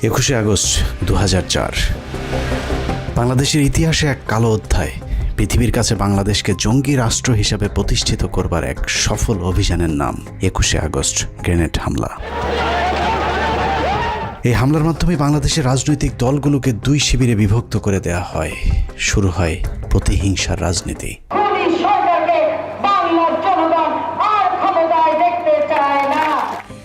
21শে August 2004 বাংলাদেশের ইতিহাসে এক কালো অধ্যায়। পৃথিবীর কাছে বাংলাদেশকে জঙ্গি রাষ্ট্র হিসেবে প্রতিষ্ঠিত করবার এক সফল অভিযানের নাম 21শে আগস্ট গ্রেনেড হামলা। এই হামলার মাধ্যমে বাংলাদেশের রাজনৈতিক দলগুলোকে দুই শিবিরে বিভক্ত করে দেওয়া হয়। শুরু হয় প্রতিহিংসার রাজনীতি।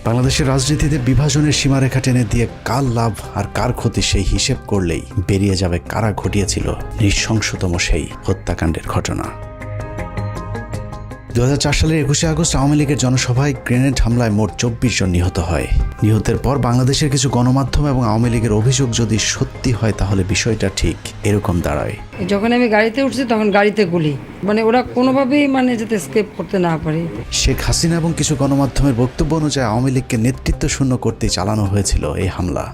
বাংলাদেশের রাজনীতিতে বিভাজনের সীমারেখা টেনে দিয়ে কার লাভ আর কার ক্ষতি সেই হিসেব করলেই বেরিয়ে যাবে কারা ঘটিয়েছিল নৃশংসতম সেই হত্যাকাণ্ডের ঘটনা। 2004 সালের 21শে আগস্ট আওয়ামী লীগের জনসভায় গ্রেনেড হামলায় মোট 24 জন নিহত হয়। নিহতের পর বাংলাদেশের কিছু গণমাধ্যম এবং আওয়ামী লীগের অভিযোগ যদি সত্যি হয় তাহলে বিষয়টা ঠিক এরকম দাঁড়ায়। যখন আমি গাড়িতে উঠছি তখন গাড়িতে গুলি, ওরা কোনোভাবেই যাতে এসকেপ করতে না পারে। শেখ হাসিনা এবং কিছু গণমাধ্যমের বক্তব্য অনুযায়ী আওয়ামী লীগকে নেতৃত্ব শূন্য করতে চালানো হয়েছিল এই হামলা।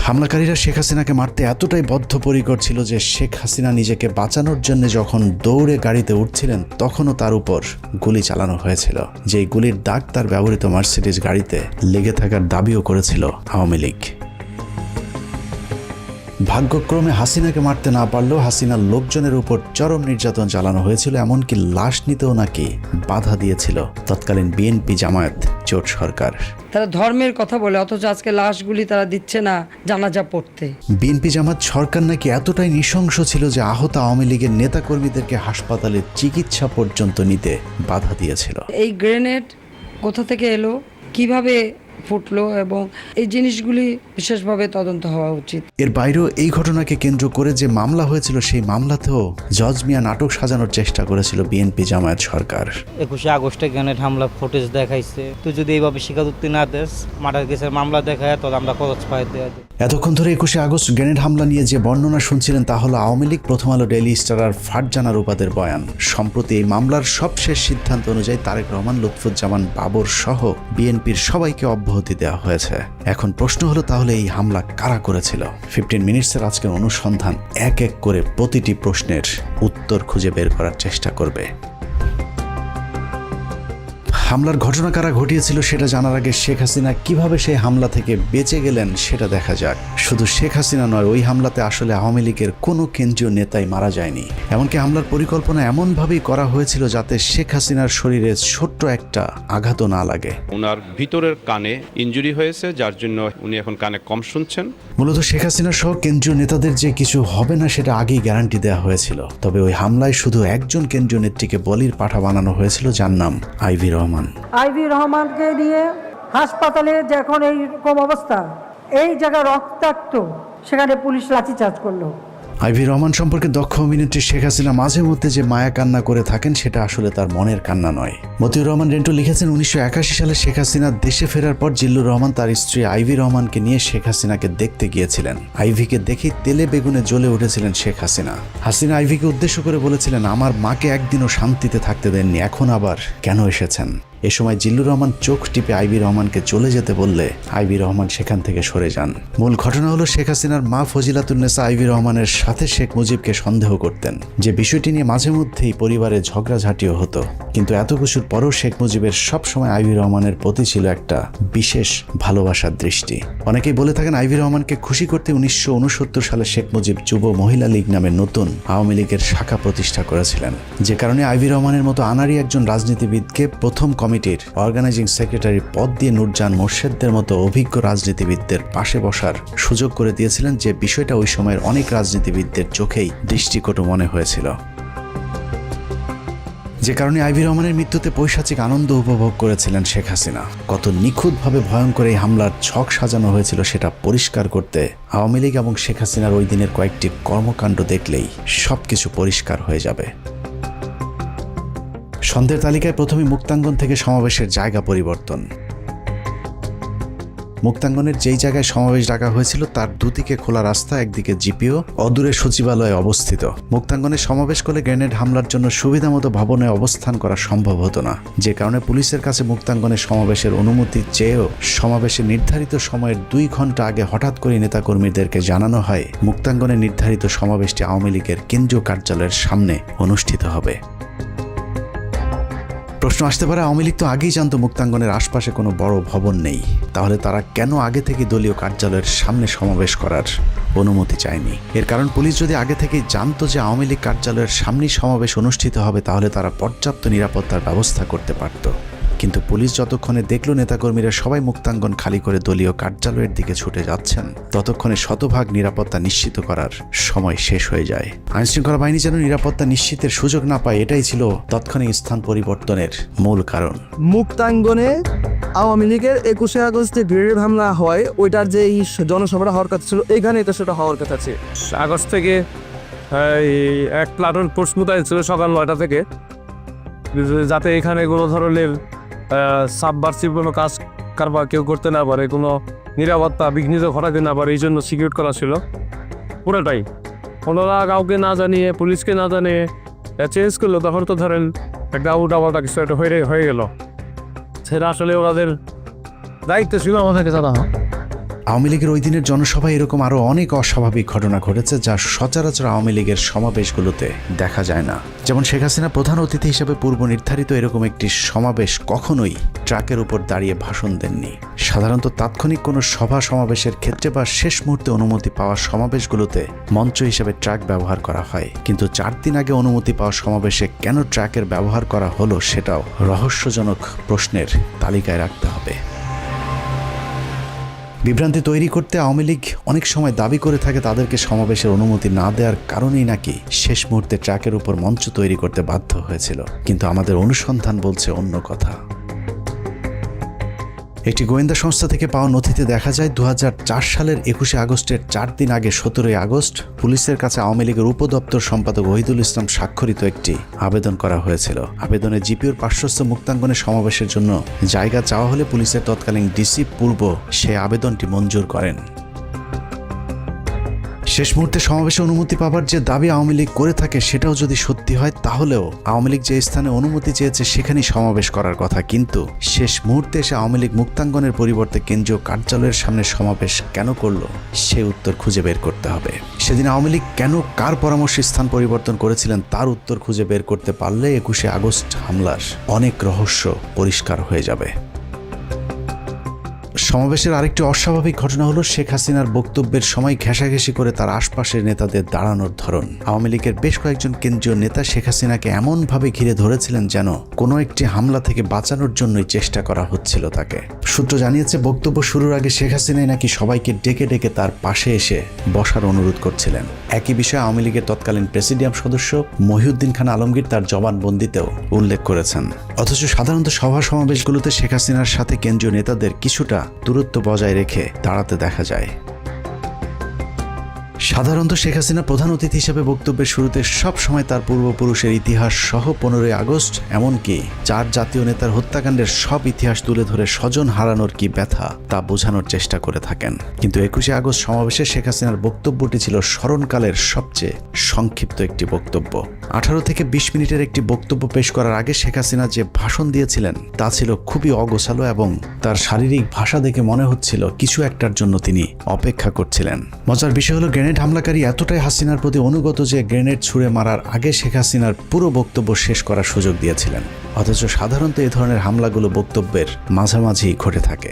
হামলাকারীরা শেখ হাসিনাকে মারতে এতটাই বদ্ধপরিকর ছিল যে শেখ হাসিনা নিজেকে বাঁচানোর জন্য যখন দৌড়ে গাড়িতে উঠছিলেন তখনও তার উপর গুলি চালানো হয়েছিল, যেই গুলির দাগ তার ব্যবহৃত মার্সিডিজ গাড়িতে লেগে থাকার দাবিও করেছিল আওয়ামী লীগ। ভাগ্যক্রমে হাসিনাকে মারতে না পারলেও হাসিনার লোকজনের উপর চরম নির্যাতন চালানো হয়েছিল, এমনকি লাশ নিতেও নাকি বাধা দিয়েছিল তৎকালীন বিএনপি জামায়াত জোট সরকার। তারা ধর্মের কথা বলে অথচ আজকে লাশগুলি তারা দিচ্ছে না জানাজা পড়তে। বিএনপি জামায়াত সরকার নাকি এতটাই নৃশংস ছিল যে আহত আওয়ামী লীগের নেতাকর্মীদেরকে হাসপাতালে চিকিৎসা পর্যন্ত নিতে বাধা দিয়েছিল। এই গ্রেনেড কোথা থেকে এলো, কিভাবে ফুটলো, এবং এই জিনিসগুলি বিশেষভাবে তদন্ত হওয়া উচিত। এর বাইরেও এই ঘটনাকে কেন্দ্র করে যে মামলা হয়েছিল সেই মামলাতেও জজ মিয়া নাটক সাজানোর চেষ্টা করেছিল বিএনপি জামায়াত সরকার। 21শে আগস্টে গ্রেনেড হামলা ফুটেজ দেখাইছে, তুই যদি এইভাবে স্বীকারোক্তি না দেস, মার্ডার কেসের মামলা দেখায় তো আমরা খরচ পাই দেওয়া। এতক্ষণ ধরে 21শে আগস্ট গ্রেনেড হামলা নিয়ে যে বর্ণনা শুনছিলেন তা হলো আওয়ামী লীগ, প্রথম আলো, ডেইলি স্টার আর ফারজানা রূপাদের বয়ান। সম্প্রতি এই মামলার সবশেষ সিদ্ধান্ত অনুযায়ী তারেক রহমান, লুৎফুজ্জামান বাবর সহ বিএনপির সবাইকে অব্যাহতি দেওয়া হয়েছে। এখন প্রশ্ন হলো তাহলে এই হামলা কারা করেছিল? 15 মিনিটসের আজকের অনুসন্ধান এক এক করে প্রতিটি প্রশ্নের উত্তর খুঁজে বের করার চেষ্টা করবে। হামলার ঘটনা কারা ঘটিয়েছিল সেটা জানার আগে শেখ হাসিনা কিভাবে সেই হামলা থেকে বেঁচে গেলেন সেটা দেখা যাক। শুধু শেখ হাসিনা নয়, ওই হামলাতে আসলে আওয়ামী লীগের কোনো কেন্দ্রীয় নেতাই মারা যায়নি। এমনকি হামলার পরিকল্পনা এমনভাবেই করা হয়েছিল যাতে শেখ হাসিনার শরীরে ছোট্ট একটা আঘাতও না লাগে। ওনার ভিতরের কানে ইনজুরি হয়েছে, যার জন্য উনি এখন কানে কম শুনছেন। মূলত শেখ হাসিনা সহ কেন্দ্রীয় নেতাদের যে কিছু হবে না সেটা আগেই গ্যারান্টি দেওয়া হয়েছিল। তবে ওই হামলায় শুধু একজন কেন্দ্রীয় নেত্রীকে বলির পাঠা বানানো হয়েছিল, যার নাম আইভি রহমান। আইভি রহমানকে নিয়ে হাসপাতালে যখন এইরকম অবস্থা, এই জায়গা রক্তাক্ত, সেখানে পুলিশ লাঠিচার্জ করলো। আইভি রহমান সম্পর্কে দক্ষ অভিনেত্রী শেখ হাসিনা মাঝে মধ্যে যে মায়া কান্না করে থাকেন সেটা আসলে তার মনের কান্না নয়। মতিউর রহমান রেন্টু লিখেছেন, 1981 সালে শেখ হাসিনা দেশে ফেরার পর জিল্লুর রহমান তার স্ত্রী আইভি রহমানকে নিয়ে শেখ হাসিনাকে দেখতে গিয়েছিলেন। আইভিকে দেখেই তেলে বেগুনে জ্বলে উঠেছিলেন শেখ হাসিনা। হাসিনা আইভিকে উদ্দেশ্য করে বলেছিলেন, আমার মাকে একদিনও শান্তিতে থাকতে দেননি, এখন আবার কেন এসেছেন? এ সময় জিল্লুর রহমান চোখ টিপে আইভি রহমানকে চলে যেতে বললে আইভি রহমান সেখান থেকে সরে যান। মূল ঘটনা হলো শেখ হাসিনার মা ফজিলাতুন্নেসা আইভি রহমানের সাথে শেখ মুজিবকে সন্দেহ করতেন, যে বিষয়টি নিয়ে মাঝে মধ্যেই পরিবারে ঝগড়াঝাটিও হতো। কিন্তু এত কিছুর পরও শেখ মুজিবের সবসময় আইভি রহমানের প্রতি ছিল একটা বিশেষ ভালোবাসার দৃষ্টি। অনেকেই বলে থাকেন আইভি রহমানকে খুশি করতে 1969 সালে শেখ মুজিব যুব মহিলা লীগ নামে নতুন আওয়ামী লীগের শাখা প্রতিষ্ঠা করেছিলেন, যে কারণে আইভি রহমানের মতো আনাড়ি একজন রাজনীতিবিদকে প্রথম কমিটির অর্গানাইজিং সেক্রেটারি পদ দিয়ে নূরজাহান মোর্শেদদের মতো অভিজ্ঞ রাজনীতিবিদদের পাশে বসার সুযোগ করে দিয়েছিলেন, যে বিষয়টা ওই সময়ের অনেক রাজনীতিবিদদের চোখেই দৃষ্টিকটু মনে হয়েছিল। যে কারণে আইভি রহমানের মৃত্যুতে পৈশাচিক আনন্দ উপভোগ করেছিলেন শেখ হাসিনা। কত নিখুঁতভাবে ভয়ঙ্কর এই হামলার ছক সাজানো হয়েছিল সেটা পরিষ্কার করতে আওয়ামী লীগ এবং শেখ হাসিনার ওই দিনের কয়েকটি কর্মকাণ্ড দেখলেই সবকিছু পরিষ্কার হয়ে যাবে। সন্ধ্যের তালিকায় প্রথমে মুক্তাঙ্গন থেকে সমাবেশের জায়গা পরিবর্তন। মুক্তাঙ্গনের যেই জায়গায় সমাবেশ ডাকা হয়েছিল তার দুদিকে খোলা রাস্তা, একদিকে জিপিও, অদূরে সচিবালয় অবস্থিত। মুক্তাঙ্গনে সমাবেশ করলে গ্রেনেড হামলার জন্য সুবিধামতো ভবনে অবস্থান করা সম্ভব হতো না, যে কারণে পুলিশের কাছে মুক্তাঙ্গনে সমাবেশের অনুমতি চেয়েও সমাবেশের নির্ধারিত সময়ের 2 ঘন্টা আগে হঠাৎ করে নেতাকর্মীদেরকে জানানো হয় মুক্তাঙ্গনে নির্ধারিত সমাবেশটি আওয়ামী লীগের কেন্দ্রীয় কার্যালয়ের সামনে অনুষ্ঠিত হবে। প্রশ্ন আসতে পারে, আওয়ামী লীগ তো আগেই জানতো মুক্তাঙ্গনের আশপাশে কোনো বড় ভবন নেই, তাহলে তারা কেন আগে থেকে দলীয় কার্যালয়ের সামনে সমাবেশ করার অনুমতি চায়নি? এর কারণ পুলিশ যদি আগে থেকেই জানতো যে আওয়ামী লীগ কার্যালয়ের সামনেই সমাবেশ অনুষ্ঠিত হবে, তাহলে তারা পর্যাপ্ত নিরাপত্তার ব্যবস্থা করতে পারত। কিন্তু পুলিশ যতক্ষণে দেখল নেতাকর্মীরা সবাই মুক্তাঙ্গন খালি করে দলীয় কার্যালয়ের দিকে ছুটে যাচ্ছেন, ততক্ষণে শতভাগ নিরাপত্তা নিশ্চিত করার সময় শেষ হয়ে যায়। আইনশৃঙ্খলা বাহিনী যেন নিরাপত্তা নিশ্চিতের সুযোগ না পায়, এটাই ছিল তাৎক্ষণিক স্থান পরিবর্তনের মূল কারণ। মুক্তাঙ্গনে আওয়ামী লীগের 21শে আগস্টে গ্রেনেড হামলা হয়, ওইটার যে এই জনসভাটা হওয়ার কথা ছিল, এইখানে এটা সেটা হওয়ার কথা ছিল। আগস্ট থেকে এক প্লাটুন ফোর্স মোতায়েন ছিল সকাল 9টা থেকে, যাতে এখানে কোনো ধরনের সাবভার্সিভ কোনো কাজ কারবার কেউ করতে না পারে, কোনো নিরাপত্তা বিঘ্নিত ঘটাতে না পারে, এই জন্য সিকিউর করা ছিল পুরোটাই। ওনারা কাউকে না জানিয়ে, পুলিশকে না জানিয়ে চেঞ্জ করলো, তখন তো ধরেন একটা উল্টাপাল্টা কিছু একটা হয়ে গেল। সেটা আসলে ওনাদের দায়িত্ব ছিল আমাদেরকে জানা। আওয়ামী লীগের ওই দিনের জনসভায় এরকম আরও অনেক অস্বাভাবিক ঘটনা ঘটেছে, যা সচরাচর আওয়ামী লীগের সমাবেশগুলোতে দেখা যায় না। যেমন শেখ হাসিনা প্রধান অতিথি হিসেবে পূর্ব নির্ধারিত এরকম একটি সমাবেশ কখনোই ট্রাকের উপর দাঁড়িয়ে ভাষণ দেননি। সাধারণত তাৎক্ষণিক কোনো সভা সমাবেশের ক্ষেত্রে বা শেষ মুহূর্তে অনুমতি পাওয়া সমাবেশগুলোতে মঞ্চ হিসেবে ট্রাক ব্যবহার করা হয়, কিন্তু 4 দিন আগে অনুমতি পাওয়া সমাবেশে কেন ট্রাকের ব্যবহার করা হলো সেটাও রহস্যজনক প্রশ্নের তালিকায় রাখতে হবে। বিভ্রান্তি তৈরি করতে আওয়ামী লীগ অনেক সময় দাবি করে থাকে তাদেরকে সমাবেশের অনুমতি না দেওয়ার কারণেই নাকি শেষ মুহূর্তে ট্রাকের উপর মঞ্চ তৈরি করতে বাধ্য হয়েছিল, কিন্তু আমাদের অনুসন্ধান বলছে অন্য কথা। একটি গোয়েন্দা সংস্থা থেকে পাওয়া নথিতে দেখা যায় 2004 সালের 21শে আগস্টের 4 দিন আগে 17ই আগস্ট পুলিশের কাছে আওয়ামী লীগের উপদপ্তর সম্পাদক ওহিদুল ইসলাম স্বাক্ষরিত একটি আবেদন করা হয়েছিল। আবেদনে জিপিওর পার্শ্বস্থ মুক্তাঙ্গনের সমাবেশের জন্য জায়গা চাওয়া হলে পুলিশের তৎকালীন ডিসি পূর্ব সেই আবেদনটি মঞ্জুর করেন। শেষ মুহূর্তে সমাবেশে অনুমতি পাবার যে দাবি আওয়ামী লীগ করে থাকে, সেটাও যদি সত্যি হয়, তাহলেও আওয়ামী লীগ যে স্থানে অনুমতি চেয়েছে সেখানেই সমাবেশ করার কথা, কিন্তু শেষ মুহূর্তে এসে আওয়ামী লীগ মুক্তাঙ্গনের পরিবর্তে কেন্দ্রীয় কার্যালয়ের সামনে সমাবেশ কেন করলো, সে উত্তর খুঁজে বের করতে হবে। সেদিন আওয়ামী লীগ কেন কার পরামর্শে স্থান পরিবর্তন করেছিলেন তার উত্তর খুঁজে বের করতে পারলে 21শে আগস্ট হামলার অনেক রহস্য পরিষ্কার হয়ে যাবে। সমাবেশের আরেকটি অস্বাভাবিক ঘটনা হলো শেখ হাসিনার বক্তব্যের সময় ঘেঁষাঘেঁষি করে তার আশপাশের নেতাদের দাঁড়ানোর ধরন। আওয়ামী লীগের বেশ কয়েকজন কেন্দ্রীয় নেতা শেখ হাসিনাকে এমনভাবে ঘিরে ধরেছিলেন যেন কোনো একটি হামলা থেকে বাঁচানোর জন্যই চেষ্টা করা হচ্ছিল তাকে। সূত্র জানিয়েছে বক্তব্য শুরুর আগে শেখ হাসিনাই নাকি সবাইকে ডেকে ডেকে তার পাশে এসে বসার অনুরোধ করছিলেন। একই বিষয়ে আওয়ামী লীগের তৎকালীন প্রেসিডিয়াম সদস্য মহিউদ্দিন খান আলমগীর তার জবানবন্দিতেও উল্লেখ করেছেন। অথচ সাধারণত সভা সমাবেশগুলোতে শেখ হাসিনার সাথে কেন্দ্রীয় নেতাদের কিছুটা দূরত্ব বজায় রেখে দাঁড়াতে দেখা যায়। সাধারণত শেখ হাসিনা প্রধান অতিথি হিসেবে বক্তব্যের শুরুতে সব সময় তার পূর্বপুরুষের ইতিহাস সহ 15ই আগস্ট এমনকি 4 জাতীয় নেতার হত্যাকাণ্ডের সব ইতিহাস তুলে ধরে স্বজন হারানোর কি ব্যথা তা বোঝানোর চেষ্টা করে থাকেন। কিন্তু 21শে আগস্ট সমাবেশে শেখ হাসিনার বক্তব্যটি ছিল স্মরণকালের সবচেয়ে সংক্ষিপ্ত একটি বক্তব্য। 18 থেকে 20 মিনিটের একটি বক্তব্য পেশ করার আগে শেখ হাসিনা যে ভাষণ দিয়েছিলেন তা ছিল খুবই অগোছালো এবং তার শারীরিক ভাষা দেখে মনে হচ্ছিল কিছু একটার জন্য তিনি অপেক্ষা করছিলেন। মজার বিষয় হলো গ্রেনেড হামলাকারী এতটাই হাসিনার প্রতি অনুগত যে গ্রেনেড ছুঁড়ে মারার আগে শেখ হাসিনার পুরো বক্তব্য শেষ করার সুযোগ দিয়েছিলেন। অথচ সাধারণত এই ধরনের হামলাগুলো বক্তব্যের মাঝামাঝি ঘটে থাকে।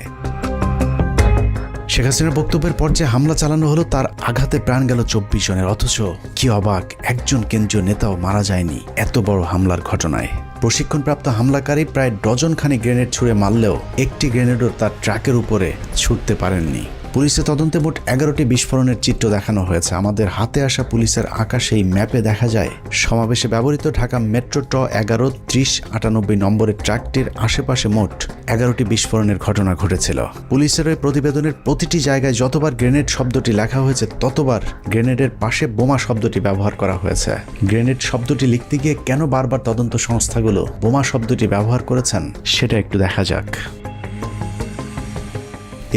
শেখ হাসিনার বক্তব্যের পর যে হামলা চালানো হলো তার আঘাতে প্রাণ গেল 24 জনের, অথচ কি অবাক, একজন কেন্দ্রীয় নেতাও মারা যায়নি এত বড় হামলার ঘটনায়। প্রশিক্ষণপ্রাপ্ত হামলাকারী প্রায় ডজনখানি গ্রেনেড ছুঁড়ে মারলেও একটি গ্রেনেডও তার ট্রাকের উপরে ছুটতে পারেননি। পুলিশের তদন্তে মোট 11টি বিস্ফোরণের চিত্র দেখানো হয়েছে। আমাদের হাতে আসা পুলিশের আঁকা সেই ম্যাপে দেখা যায় সমাবেশে ব্যবহৃত ঢাকা মেট্রো ট 11-30-98 নম্বরের ট্রাকটির আশেপাশে মোট 11টি বিস্ফোরণের ঘটনা ঘটেছিল। পুলিশের ওই প্রতিবেদনের প্রতিটি জায়গায় যতবার গ্রেনেড শব্দটি লেখা হয়েছে ততবার গ্রেনেডের পাশে বোমা শব্দটি ব্যবহার করা হয়েছে। গ্রেনেড শব্দটি লিখতে গিয়ে কেন বারবার তদন্ত সংস্থাগুলো বোমা শব্দটি ব্যবহার করেছেন সেটা একটু দেখা যাক।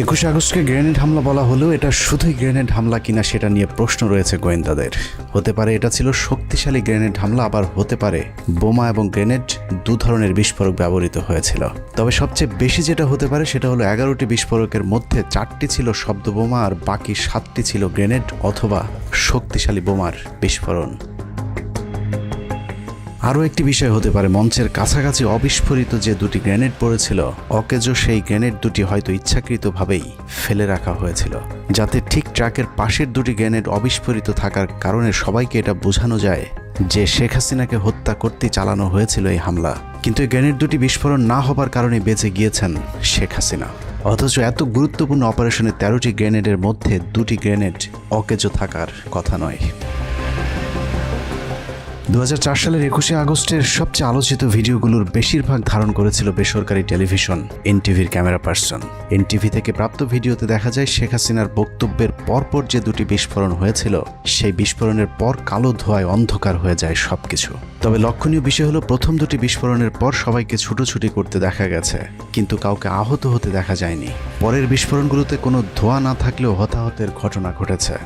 21শে আগস্টকে গ্রেনেড হামলা বলা হলেও এটা শুধুই গ্রেনেড হামলা কিনা সেটা নিয়ে প্রশ্ন রয়েছে গোয়েন্দাদের। হতে পারে এটা ছিল শক্তিশালী গ্রেনেড হামলা, আবার হতে পারে বোমা এবং গ্রেনেড 2 ধরনের বিস্ফোরক ব্যবহৃত হয়েছিল। তবে সবচেয়ে বেশি যেটা হতে পারে সেটা হলো 11টি বিস্ফোরকের মধ্যে 4টি ছিল শব্দ বোমা আর বাকি 7টি ছিল গ্রেনেড অথবা শক্তিশালী বোমার বিস্ফোরণ। আরও একটি বিষয় হতে পারে, মঞ্চের কাছাকাছি অবিস্ফোরিত যে দুটি গ্রেনেড পড়েছিল, অকেজো সেই গ্রেনেড দুটি হয়তো ইচ্ছাকৃতভাবেই ফেলে রাখা হয়েছিল, যাতে ঠিক ট্রাকের পাশের দুটি গ্রেনেড অবিস্ফোরিত থাকার কারণে সবাইকে এটা বোঝানো যায় যে শেখ হাসিনাকে হত্যা করতে চালানো হয়েছিল এই হামলা। কিন্তু এই গ্রেনেড দুটি বিস্ফোরণ না হবার কারণে বেঁচে গিয়েছেন শেখ হাসিনা। অথচ এত গুরুত্বপূর্ণ অপারেশনে 13টি গ্রেনেডের মধ্যে 2টি গ্রেনেড অকেজো থাকার কথা নয়। 2004 সালের 21শে আগস্টের সবচেয়ে আলোচিত ভিডিওগুলোর বেশিরভাগ ধারণ করেছিল বেসরকারি টেলিভিশন এনটিভির ক্যামেরা পার্সন। এনটিভি থেকে প্রাপ্ত ভিডিওতে দেখা যায় শেখ হাসিনার বক্তব্যের পরপর যে দুটি বিস্ফোরণ হয়েছিল, সেই বিস্ফোরণের পর কালো ধোঁয়ায় অন্ধকার হয়ে যায় সবকিছু। তবে লক্ষণীয় বিষয় হলো, প্রথম দুটি বিস্ফোরণের পর সবাইকে ছুটোছুটি করতে দেখা গেছে, কিন্তু কাউকে আহত হতে দেখা যায়নি। পরের বিস্ফোরণগুলোতে কোনো ধোঁয়া না থাকলেও হতাহতের ঘটনা ঘটেছে।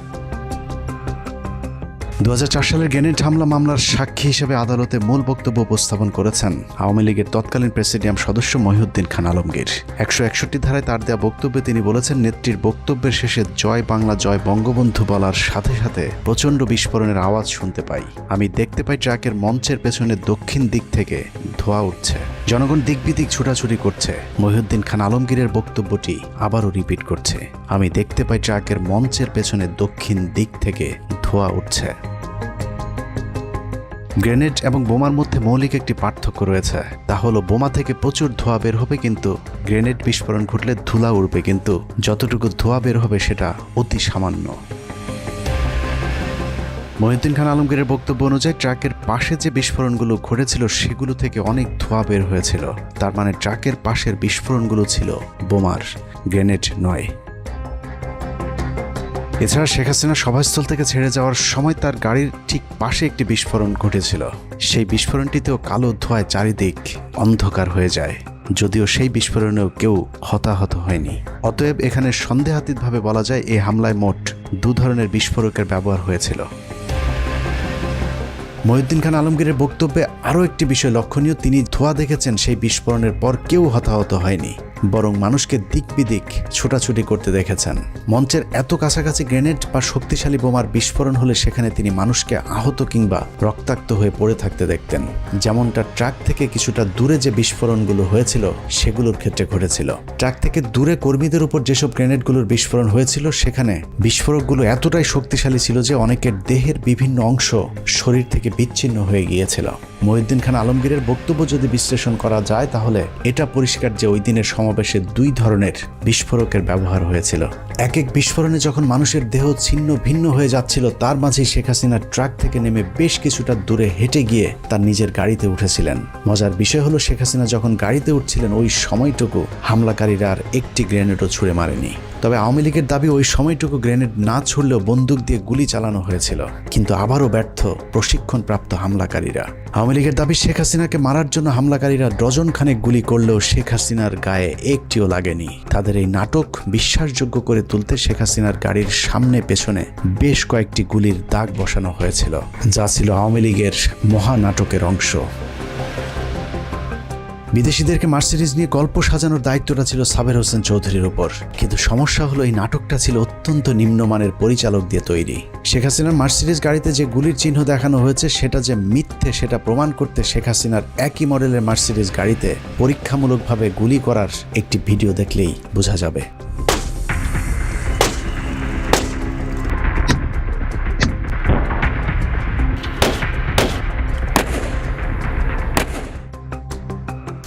2004 সালের গ্রেনেড হামলা মামলার সাক্ষী হিসেবে আদালতে মূল বক্তব্য উপস্থাপন করেছেন আওয়ামী লীগের তৎকালীন প্রেসিডিয়াম সদস্য মহিউদ্দিন খান আলমগীর। 161 ধারায় তার দেওয়া বক্তব্যে তিনি বলেছেন, নেত্রীর বক্তব্যের শেষে জয় বাংলা জয় বঙ্গবন্ধু বলার সাথে সাথে প্রচণ্ড বিস্ফোরণের আওয়াজ শুনতে পাই। আমি দেখতে পাই ট্রাকের মঞ্চের পেছনে দক্ষিণ দিক থেকে ধোঁয়া উঠছে, জনগণ দিক বিদিক ছুটাছুটি করছে। মহিউদ্দিন খান আলমগীরের বক্তব্যটি আবারও রিপিট করছে, আমি দেখতে পাই ট্রাকের মঞ্চের পেছনে দক্ষিণ দিক থেকে ধোঁয়া উঠছে। গ্রেনেড এবং বোমার মধ্যে মৌলিক একটি পার্থক্য রয়েছে, তা হলো বোমা থেকে প্রচুর ধোঁয়া বের হবে, কিন্তু গ্রেনেড বিস্ফোরণ ঘটলে ধুলা উড়বে, কিন্তু যতটুকু ধোঁয়া বের হবে সেটা অতি সামান্য। মহিউদ্দিন খান আলমগীরের বক্তব্য অনুযায়ী ট্রাকের পাশে যে বিস্ফোরণগুলো ঘটেছিল সেগুলো থেকে অনেক ধোঁয়া বের হয়েছিল। তার মানে ট্রাকের পাশের বিস্ফোরণগুলো ছিল বোমার, গ্রেনেড নয়। এছাড়া শেখ হাসিনা সভাস্থল থেকে ছেড়ে যাওয়ার সময় তার গাড়ির ঠিক পাশে একটি বিস্ফোরণ ঘটেছিল। সেই বিস্ফোরণটিতেও কালো ধোঁয়ায় চারিদিক অন্ধকার হয়ে যায়, যদিও সেই বিস্ফোরণেও কেউ হতাহত হয়নি। অতএব এখানে সন্দেহাতীতভাবে বলা যায় এই হামলায় মোট 2 ধরনের বিস্ফোরকের ব্যবহার হয়েছিল। মহিউদ্দিন খান আলমগীরের বক্তব্যে আরও একটি বিষয় লক্ষণীয়, তিনি ধোঁয়া দেখেছেন সেই বিস্ফোরণের পর কেউ হতাহত হয়নি, বরং মানুষকে দিক বিদিক ছোটাছুটি করতে দেখেছেন। মঞ্চের এত কাছাকাছি গ্রেনেড বা শক্তিশালী বোমার বিস্ফোরণ হলে সেখানে তিনি মানুষকে আহত কিংবা রক্তাক্ত হয়ে পড়ে থাকতে দেখতেন, যেমনটা ট্রাক থেকে কিছুটা দূরে যে বিস্ফোরণগুলো হয়েছিল সেগুলোর ক্ষেত্রে ঘটেছিল। ট্রাক থেকে দূরে কর্মীদের উপর যেসব গ্রেনেডগুলোর বিস্ফোরণ হয়েছিল, সেখানে বিস্ফোরকগুলো এতটাই শক্তিশালী ছিল যে অনেকের দেহের বিভিন্ন অংশ শরীর থেকে বিচ্ছিন্ন হয়ে গিয়েছিল। মহিউদ্দিন খান আলমগীরের বক্তব্য যদি বিশ্লেষণ করা যায়, তাহলে এটা পরিষ্কার যে ওই দিনের সমাবেশে 2 ধরনের বিস্ফোরকের ব্যবহার হয়েছিল। এক এক বিস্ফোরণে যখন মানুষের দেহ ছিন্ন ভিন্ন হয়ে যাচ্ছিল, তার মাঝেই শেখ হাসিনা ট্রাক থেকে নেমে বেশ কিছুটা দূরে হেঁটে গিয়ে তার নিজের গাড়িতে উঠেছিলেন। মজার বিষয় হলো, শেখ হাসিনা যখন গাড়িতে উঠছিলেন ওই সময়টুকু হামলাকারীরা আর একটি গ্রেনেডও ছুঁড়ে মারেনি। তবে আওয়ামী লীগের দাবি ওই সময়টুকু গ্রেনেড না ছুড়লেও বন্দুক দিয়ে গুলি চালানো হয়েছিল, কিন্তু আবারও ব্যর্থ প্রশিক্ষণপ্রাপ্ত হামলাকারীরা। আওয়ামী লীগের দাবি, শেখ হাসিনাকে মারার জন্য হামলাকারীরা ডজন খানেক গুলি করলেও শেখ হাসিনার গায়ে একটিও লাগেনি। তাদের এই নাটক বিশ্বাসযোগ্য করে তুলতে শেখ হাসিনার গাড়ির সামনে পেছনে বেশ কয়েকটি গুলির দাগ বসানো হয়েছিল, যা ছিল আওয়ামী লীগের মহানাটকের অংশ। বিদেশিদেরকে মার্সিডিজ নিয়ে গল্প সাজানোর দায়িত্বটা ছিল সাবের হোসেন চৌধুরীর উপর, কিন্তু সমস্যা হলো এই নাটকটা ছিল অত্যন্ত নিম্নমানের পরিচালক দিয়ে তৈরি। শেখ হাসিনার মার্সিডিজ গাড়িতে যে গুলির চিহ্ন দেখানো হয়েছে সেটা যে মিথ্যে, সেটা প্রমাণ করতে শেখ হাসিনার একই মডেলের মার্সিডিজ গাড়িতে পরীক্ষামূলকভাবে গুলি করার একটি ভিডিও দেখলেই বোঝা যাবে।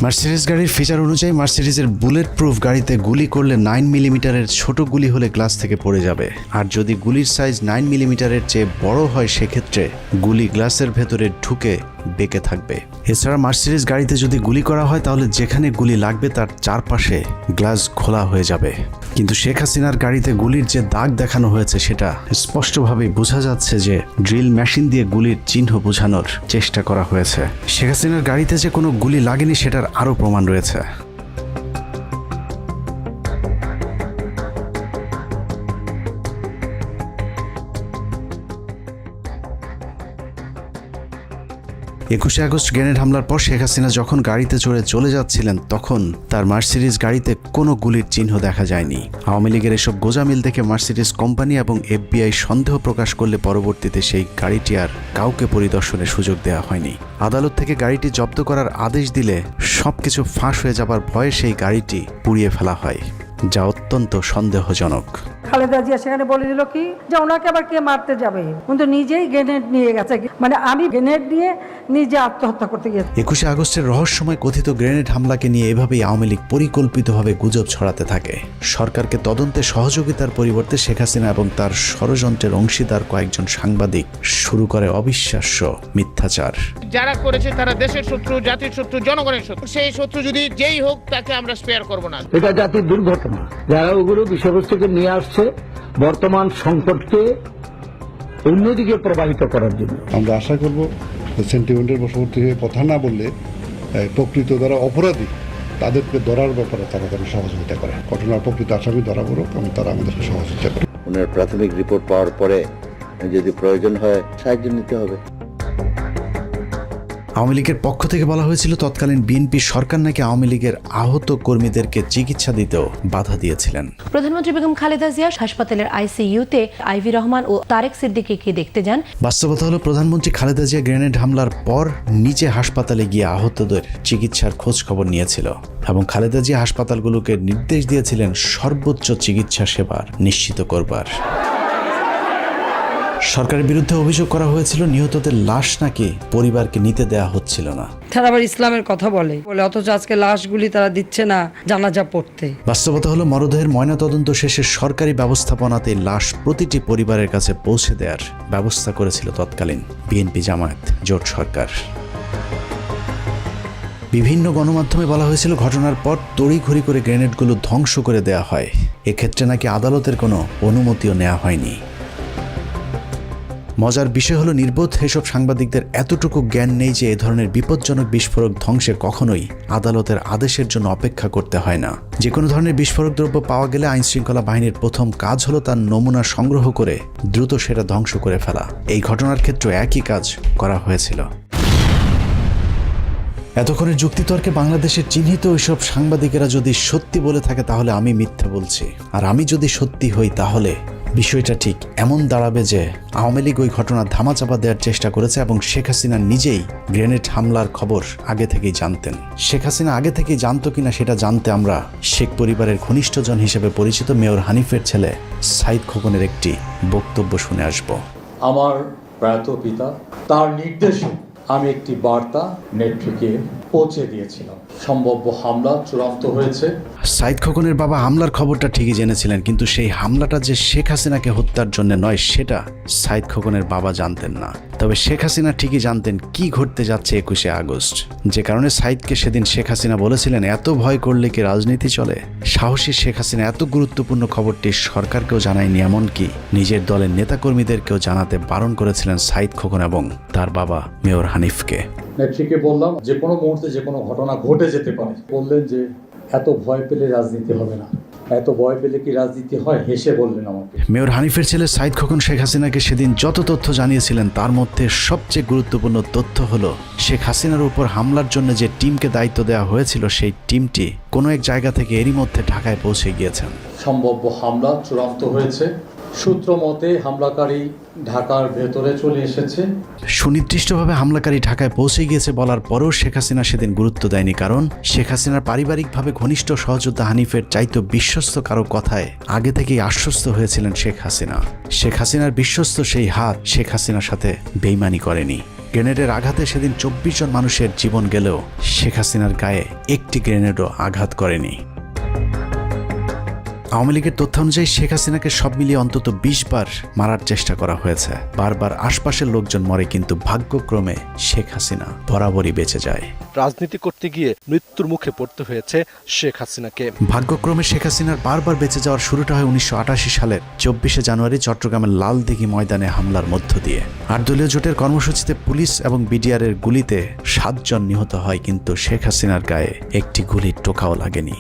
মার্সিডিজ গাড়ির ফিচার অনুযায়ী মার্সিডিজের বুলেট প্রুফ গাড়িতে গুলি করলে 9 মিলিমিটারের ছোট গুলি হলে গ্লাস থেকে পড়ে যাবে, আর যদি গুলির সাইজ 9 মিলিমিটারের চেয়ে বড় হয় সেক্ষেত্রে গুলি গ্লাসের ভেতরে ঢুকে বেঁকে থাকবে। এছাড়া মার্সিডিজ গাড়িতে যদি গুলি করা হয় তাহলে যেখানে গুলি লাগবে তার চারপাশে গ্লাস খোলা হয়ে যাবে। কিন্তু শেখ হাসিনার গাড়িতে গুলির যে দাগ দেখানো হয়েছে সেটা স্পষ্টভাবেই বোঝা যাচ্ছে যে ড্রিল মেশিন দিয়ে গুলির চিহ্ন বোঝানোর চেষ্টা করা হয়েছে। শেখ হাসিনার গাড়িতে যে কোনো গুলি লাগেনি সেটার আরও প্রমাণ রয়েছে। 21শে আগস্ট গ্রেনেড হামলার পর শেখ হাসিনা যখন গাড়িতে চড়ে চলে যাচ্ছিলেন তখন তার মার্সিডিজ গাড়িতে কোনো গুলির চিহ্ন দেখা যায়নি। আওয়ামী লীগের এসব গোজামিল দেখে মার্সিডিজ কোম্পানি এবং FBI সন্দেহ প্রকাশ করলে পরবর্তীতে সেই গাড়িটি আর কাউকে পরিদর্শনের সুযোগ দেওয়া হয়নি। আদালত থেকে গাড়িটি জব্দ করার আদেশ দিলে সবকিছু ফাঁস হয়ে যাবার ভয়ে সেই গাড়িটি পুড়িয়ে ফেলা হয়, যা অত্যন্ত সন্দেহজনক। খালেদা জিয়া সেখানে বলে দিল কি যে ওনাকে আবার কে মারতে যাবে, কিন্তু নিজেই গ্রেনেড নিয়ে গেছে, মানে আমি গ্রেনেড নিয়ে নিজে আত্মহত্যা করতে গিয়েছি। 21শে আগস্টের রহস্যময় কথিত গ্রেনেড হামলাকে নিয়ে এভাবেই আওয়ামী লীগ পরিকল্পিতভাবে গুজব ছড়াতে থাকে। সরকারকে তদন্তে সহযোগিতার পরিবর্তে শেখ হাসিনা এবং তার ষড়যন্ত্রের অংশীদার কয়েকজন সাংবাদিক শুরু করে অবিশ্বাস্য মিথ্যাচার। যারা করেছে তারা দেশের শত্রু, জাতির শত্রু, জনগণের শত্রু। সেই শত্রু যদি যেই হোক তাকে আমরা স্পেয়ার করব না। এটা জাতির দুর্ঘটনা। যারা ওগুলো বিষয়বস্তুকে নিয়ে আসছে বর্তমান সংকটকে অন্যদিকে প্রবাহিত করার জন্য, আমরা আশা করব সেন্টিমেন্টের বশবর্তী হয়ে কথা না বললে প্রকৃত যারা অপরাধী তাদেরকে ধরার ব্যাপারে তারা যেন সহযোগিতা করে। ঘটনার প্রকৃত আসামি ধরা পড়ুক এবং তারা আমাদেরকে সহযোগিতা করে। ওনার প্রাথমিক রিপোর্ট পাওয়ার পরে যদি প্রয়োজন হয় সাহায্য নিতে হবে। আওয়ামী লীগের পক্ষ থেকে বলা হয়েছিল তৎকালীন বিএনপি সরকার নাকি আওয়ামী লীগের আহত কর্মীদেরকে চিকিৎসা দিতেও বাধা দিয়েছিলেন। প্রধানমন্ত্রী বেগম খালেদা জিয়া হাসপাতালের ICUতে আইভি রহমান ও তারেক সিদ্দিকীকে দেখতে যান। বাস্তবতা হলো প্রধানমন্ত্রী খালেদা জিয়া গ্রেনেড হামলার পর নিজে হাসপাতালে গিয়ে আহতদের চিকিৎসার খোঁজ খবর নিয়েছিল এবং খালেদা জিয়া হাসপাতালগুলোকে নির্দেশ দিয়েছিলেন সর্বোচ্চ চিকিৎসা সেবা নিশ্চিত করবার। সরকারের বিরুদ্ধে অভিযোগ করা হয়েছিল নিহতদের লাশ নাকি পরিবারকে নিতে দেয়া হচ্ছিল না। তারা আবার ইসলামের কথা বলে অথচ আজকে লাশগুলি তারা দিচ্ছে না জানাজা পড়তে। বাস্তবতা হলো মরদেহের ময়নাতদন্ত শেষে সরকারি ব্যবস্থাপনাতে লাশ প্রতিটি পরিবারের কাছে পৌঁছে দেওয়ার ব্যবস্থা করেছিল তৎকালীন বিএনপি জামায়াত জোট সরকার। বিভিন্ন গণমাধ্যমে বলা হয়েছিল ঘটনার পর তড়িঘড়ি করে গ্রেনেডগুলো ধ্বংস করে দেয়া হয়। এক্ষেত্রে নাকি আদালতের কোনো অনুমতিও নেওয়া হয়নি। মজার বিষয় হলো নির্বোধ এসব সাংবাদিকদের এতটুকু জ্ঞান নেই যে এ ধরনের বিপজ্জনক বিস্ফোরক ধ্বংসে কখনোই আদালতের আদেশের জন্য অপেক্ষা করতে হয় না। যে কোনো ধরনের বিস্ফোরক দ্রব্য পাওয়া গেলে আইনশৃঙ্খলা বাহিনীর প্রথম কাজ হলো তার নমুনা সংগ্রহ করে দ্রুত সেটা ধ্বংস করে ফেলা। এই ঘটনার ক্ষেত্রে একই কাজ করা হয়েছিল। এতক্ষণের যুক্তিতর্কে বাংলাদেশের চিহ্নিত ওইসব সাংবাদিকেরা যদি সত্যি বলে থাকে তাহলে আমি মিথ্যা বলছি, আর আমি যদি সত্যি হই তাহলে বিষয়টা ঠিক এমন দাঁড়াবে যে আওয়ামী লীগ ওই ঘটনা ধামাচাপা দেওয়ার চেষ্টা করেছে এবং শেখ হাসিনা নিজেই গ্রেনেড হামলার খবর আগে থেকেই জানতেন। শেখ হাসিনা আগে থেকেই জানতো কিনা সেটা জানতে আমরা শেখ পরিবারের ঘনিষ্ঠজন হিসেবে পরিচিত মেয়র হানিফের ছেলে সাইদ খোকনের একটি বক্তব্য শুনে আসব। আমার প্রয়াত পিতা তার নির্দেশে আমি একটি বার্তা নেত্রীকে পৌঁছে দিয়েছিলাম। সম্ভাব্য হামলা চূড়ান্ত হয়েছে। সাইদ খোকনের বাবা হামলার খবরটা ঠিকই জেনেছিলেন, কিন্তু সেই হামলাটা যে শেখ হাসিনাকে হত্যার জন্য নয় সেটা সাইদ খোকনের বাবা জানতেন না। তবে শেখ হাসিনা ঠিকই জানতেন কি ঘটতে যাচ্ছে 21শে আগস্ট, যে কারণে সাইদকে সেদিন শেখ হাসিনা বলেছিলেন এত ভয় করলে কি রাজনীতি চলে। সাহসী শেখ হাসিনা এত গুরুত্বপূর্ণ খবরটি সরকারকেও জানায়নি, এমনকি নিজের দলের নেতাকর্মীদেরকেও জানাতে বারণ করেছিলেন সাইদ খোকন এবং তার বাবা মেয়র হানিফকে। নেত্রীকে বললাম যে কোনো মুহূর্তে যে কোনো ঘটনা ঘটে যেতে পারে। বললেন যে এত ভয় পেলে রাজনীতি হবে না। এত ভয় পেলে কি রাজনীতি হয়? হেসে বললেন আমাকে। মেয়র হানিফের ছেলে সাইদ খোকন শেখ হাসিনাকে সেদিন যত তথ্য জানিয়েছিলেন তার মধ্যে সবচেয়ে গুরুত্বপূর্ণ তথ্য হলো শেখ হাসিনার উপর হামলার জন্য যে টিমকে দায়িত্ব দেওয়া হয়েছিল সেই টিমটি কোনো এক জায়গা থেকে এরই মধ্যে ঢাকায় পৌঁছে গিয়েছেন। সম্ভাব্য হামলা চূড়ান্ত হয়েছে। সূত্র মতে হামলাকারী ঢাকার ভেতরে চলে এসেছে। সুনির্দিষ্টভাবে হামলাকারী ঢাকায় পৌঁছে গিয়েছে বলার পরেও শেখ হাসিনা সেদিন গুরুত্ব দেয়নি, কারণ শেখ হাসিনার পারিবারিকভাবে ঘনিষ্ঠ সহযোদ্ধা হানিফের চাইতে বিশ্বস্ত কারো কথায় আগে থেকেই আশ্বস্ত হয়েছিলেন শেখ হাসিনা। শেখ হাসিনার বিশ্বস্ত সেই হাত শেখ হাসিনার সাথে বেইমানি করেনি। গ্রেনেডের আঘাতে সেদিন 24 জন মানুষের জীবন গেলেও শেখ হাসিনার গায়ে একটি গ্রেনেডও আঘাত করেনি। আওয়ামী লীগের তথ্য অনুযায়ী শেখ হাসিনাকে সব মিলিয়ে অন্তত 20 বার মারার চেষ্টা করা হয়েছে। বারবার আশপাশের লোকজন মরে, কিন্তু ভাগ্যক্রমে শেখ হাসিনা বরাবরই বেঁচে যায়। রাজনীতি করতে গিয়ে মৃত্যুর মুখে পড়তে হয়েছে শেখ হাসিনাকে। ভাগ্যক্রমে শেখ হাসিনার বারবার বেঁচে যাওয়ার শুরুটা হয় 1988 সালের 24শে জানুয়ারি চট্টগ্রামের লালদিঘি ময়দানে হামলার মধ্য দিয়ে। 8 দলীয় জোটের কর্মসূচিতে পুলিশ এবং বিডিআরের গুলিতে 7 জন নিহত হয়, কিন্তু শেখ হাসিনার গায়ে একটি গুলির টোকাও লাগেনি।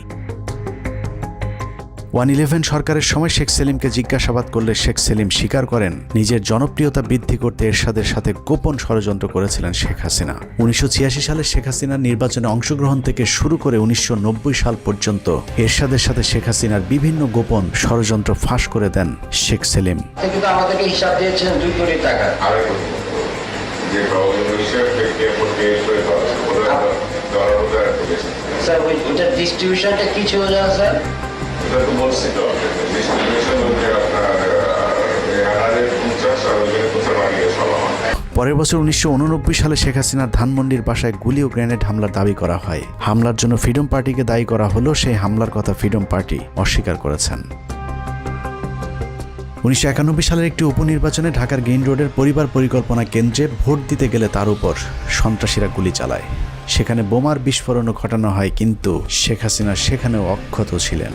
111 সরকারের সময় শেখ সেলিমকে জিজ্ঞাসাবাদ করলে শেখ সেলিম স্বীকার করেন নিজের জনপ্রিয়তা বৃদ্ধি করতে এরশাদের সাথে গোপন ষড়যন্ত্র করেছিলেন শেখ হাসিনা। 1986 সালে শেখ হাসিনার নির্বাচনে অংশগ্রহণ থেকে শুরু করে 1990 সাল পর্যন্ত এরশাদের সাথে শেখ হাসিনার বিভিন্ন গোপন ষড়যন্ত্র ফাঁস করে দেন শেখ সেলিম। কিন্তু আমাদেরকে হিসাব দিয়েছেন 2 কোটি টাকা। স্যার ওইটার ডিস্ট্রিবিউশনটা কি ছিল জানা স্যার? এটা তো বলছি তো ডিস্ট্রিবিউশন হচ্ছে আপনার 50 আর ওইখানে 50 পরের বছর 1989 সালে শেখ হাসিনার ধানমন্ডির বাসায় গুলি ও গ্রেনেড হামলার দাবি করা হয়। হামলার জন্য ফ্রিডম পার্টিকে দায়ী করা হলো, সেই হামলার কথা ফ্রিডম পার্টি অস্বীকার করেছেন। 1991 সালের একটি উপনির্বাচনে ঢাকার গ্রিন রোডের পরিবার পরিকল্পনা কেন্দ্রে ভোট দিতে গেলে তার উপর সন্ত্রাসীরা গুলি চালায়। সেখানে বোমার বিস্ফোরণও ঘটানো হয়, কিন্তু শেখ হাসিনা সেখানেও অক্ষত ছিলেন।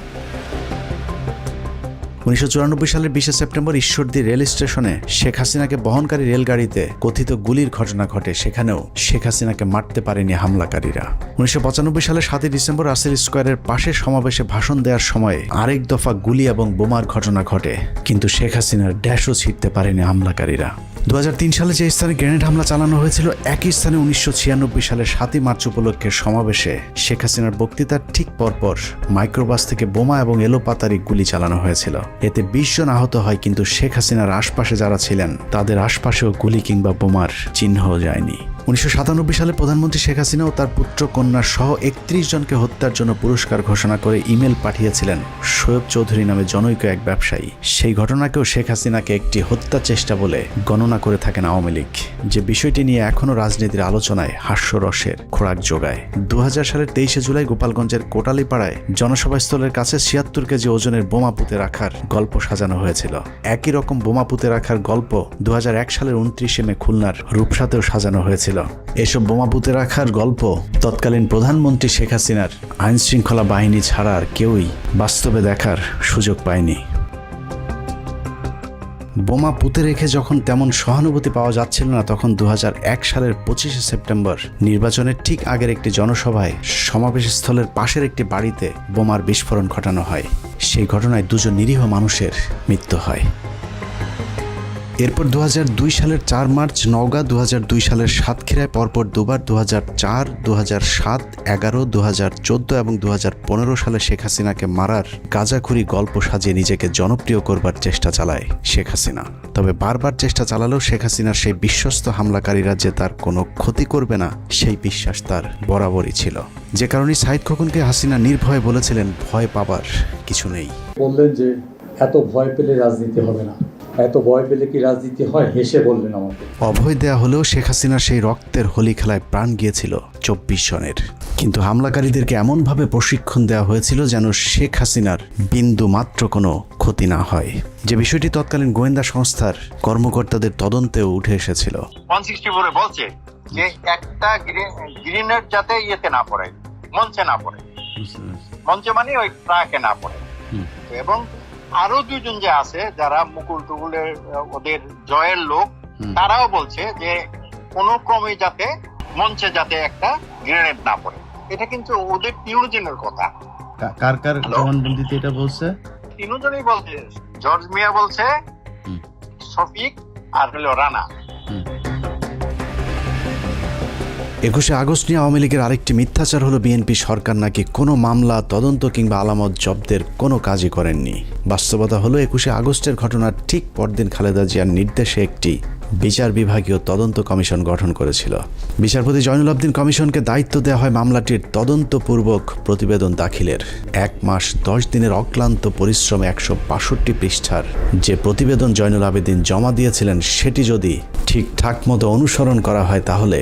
1994 সালের 20 সেপ্টেম্বর ঈশ্বরদী রেল স্টেশনে শেখ হাসিনাকে বহনকারী রেলগাড়িতে কথিত গুলির ঘটনা ঘটে, সেখানেও শেখ হাসিনাকে মারতে পারেনি হামলাকারীরা। 1995 সালের 7 ডিসেম্বর রাসেল স্কোয়ারের পাশে সমাবেশে ভাষণ দেওয়ার সময় আরেক দফা গুলি এবং বোমার ঘটনা ঘটে, কিন্তু শেখ হাসিনার ড্যাশও ছিঁড়তে পারেনি হামলাকারীরা। 2003 সালে যে স্থানে গ্রেনেড হামলা চালানো হয়েছিল, একই স্থানে 1996 সালের 7 মার্চ উপলক্ষে সমাবেশে শেখ হাসিনার বক্তৃতার ঠিক পরপর মাইক্রোবাস থেকে বোমা এবং এলোপাতারি গুলি চালানো হয়েছিল। এতে 20 জন আহত হয়, কিন্তু শেখ হাসিনার আশপাশে যারা ছিলেন তাদের আশপাশেও গুলি কিংবা বোমার চিহ্নও যায়নি। 1997 সালে প্রধানমন্ত্রী শেখ হাসিনা ও তার পুত্র কন্যা সহ 31 জনকে হত্যার জন্য পুরস্কার ঘোষণা করে ইমেল পাঠিয়েছিলেন শোয়েব চৌধুরী নামে জনৈক এক ব্যবসায়ী। সেই ঘটনাকেও শেখ হাসিনাকে একটি হত্যা চেষ্টা বলে গণনা করে থাকেন আওয়ামী লীগ, যে বিষয়টি নিয়ে এখনও রাজনীতির আলোচনায় হাস্যরসের খোরাক যোগায়। 2000 সালের 23 জুলাই গোপালগঞ্জের কোটালীপাড়ায় জনসভাস্থলের কাছে 76 কেজি ওজনের বোমা পুঁতে রাখার গল্প সাজানো হয়েছিল। একই রকম বোমা পুঁতে রাখার গল্প 2001 সালের 29 মে খুলনার রূপসাতেও সাজানো হয়েছিল। এসব বোমা পুঁতে রাখার গল্প তৎকালীন প্রধানমন্ত্রী শেখ হাসিনার আইন শৃঙ্খলা বাহিনী ছাড়া আর কেউই বাস্তবে দেখার সুযোগ পায়নি। বোমা পুঁতে রেখে যখন তেমন সহানুভূতি পাওয়া যাচ্ছিল না, তখন 2001 সালের 25 সেপ্টেম্বর নির্বাচনের ঠিক আগের একটি জনসভায় সমাবেশস্থলের পাশের একটি বাড়িতে বোমার বিস্ফোরণ ঘটানো হয়। সেই ঘটনায় 2 জন নিরীহ মানুষের মৃত্যু হয়। এরপর 2002 সালের 4 মার্চ নওগাঁ, 2002 সালের সাতক্ষীরায় পরপর দুবার 2004, 2007, 11, 2014 এবং 2015 সালে শেখ হাসিনাকে মারার গাঁজাখুরি গল্প সাজিয়ে নিজেকে জনপ্রিয় করবার চেষ্টা চালায় শেখ হাসিনা। তবে বারবার চেষ্টা চালালেও শেখ হাসিনার সেই বিশ্বস্ত হামলাকারীরা যে তার কোনো ক্ষতি করবে না, সেই বিশ্বাস তার বরাবরই ছিল। যে কারণে সাইদ খোকনকে হাসিনা নির্ভয়ে বলেছিলেন, ভয় পাবার কিছু নেই। বললেন যে এত ভয় পেলে রাজনীতি হবে না, এত ভয় পেলে কি রাজনীতি হয়, হেসে বললেন আমাকে। অভয় দেয়া হলেও শেখ হাসিনার সেই রক্তের হোলি খেলায় প্রাণ গিয়েছিল 24 জনের। কিন্তু হামলাকারীদেরকে এমনভাবে প্রশিক্ষণ দেওয়া হয়েছিল যেন শেখ হাসিনার বিন্দু মাত্র কোনো ক্ষতি না হয়, যে বিষয়টি তৎকালীন গোয়েন্দা সংস্থার কর্মকর্তাদের তদন্তেও উঠে এসেছিল। 164 বলছে যে একটা গ্রিনেড যাতে ইয়েতে না পড়ে, মঞ্চে না পড়ে, মঞ্চে মানে ওই ট্রাকে না পড়ে। এবং আরো 2 জন যে আছে যারা মুকুল টুকুলের ওদের জয়ের লোক, তারাও বলছে যে কোনো ক্রমে যাতে মঞ্চে যাতে একটা গ্রেনেড না পড়ে। এটা কিন্তু ওদের 3 জনের কথা। কার কার জবানবন্দিতে এটা বলছে? 3 জনই বলছে, জর্জ মিয়া বলছে, শফিক আর হলো রানা। 21 আগস্ট নিয়ে আওয়ামী লীগের আরেকটি মিথ্যাচার হলো বিএনপি সরকার নাকি কোনো মামলা, তদন্ত কিংবা আলামত জব্দের কোনো কাজই করেননি। বাস্তবতা হলো 21 আগস্টের ঘটনার ঠিক পরদিন খালেদা জিয়ার নির্দেশে একটি বিচার বিভাগীয় তদন্ত কমিশন গঠন করেছিল। বিচারপতি জয়নুল আবদিন কমিশনকে দায়িত্ব দেওয়া হয় মামলাটির তদন্তপূর্বক প্রতিবেদন দাখিলের। 1 মাস 10 দিনের অক্লান্ত পরিশ্রমে 162 পৃষ্ঠার যে প্রতিবেদন জয়নুল আবেদিন জমা দিয়েছিলেন, সেটি যদি ঠিকঠাক মতো অনুসরণ করা হয় তাহলে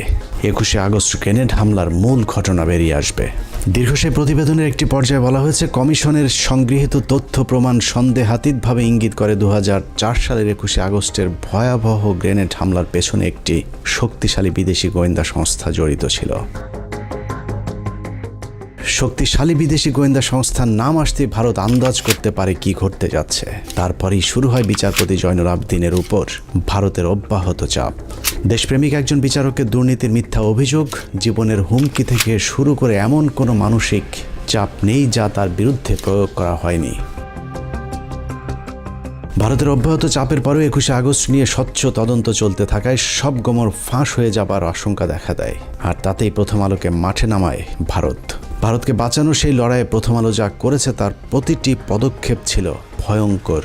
21 আগস্ট গ্রেনেড হামলার মূল ঘটনা বেরিয়ে আসবে। দীর্ঘ সেই প্রতিবেদনের একটি পর্যায়ে বলা হয়েছে, কমিশনের সংগৃহীত তথ্য প্রমাণ সন্দেহাতীতভাবে ইঙ্গিত করে 2004 সালের 21 আগস্টের ভয়াবহ গ্রেনেড হামলার পেছনে একটি শক্তিশালী বিদেশি গোয়েন্দা সংস্থা জড়িত ছিল। শক্তিশালী বিদেশি গোয়েন্দা সংস্থার নাম আসতে ভারত আন্দাজ করতে পারে কি ঘটতে যাচ্ছে। তারপরেই শুরু হয় বিচারপতি জয়নুল আবদিনের উপর ভারতের অব্যাহত চাপ। দেশপ্রেমিক একজন বিচারকের দুর্নীতির মিথ্যা অভিযোগ, জীবনের হুমকি থেকে শুরু করে এমন কোনো মানসিক চাপ নেই যা তার বিরুদ্ধে প্রয়োগ করা হয়নি। ভারতের অব্যাহত চাপের পরেও 21শে আগস্ট নিয়ে স্বচ্ছ তদন্ত চলতে থাকায় সব গোমর ফাঁস হয়ে যাবার আশঙ্কা দেখা দেয়, আর তাতেই প্রথম আলোকে মাঠে নামায় ভারতকে বাঁচানোর সেই লড়াইয়ে প্রথম আলো যা করেছে তার প্রতিটি পদক্ষেপ ছিল ভয়ঙ্কর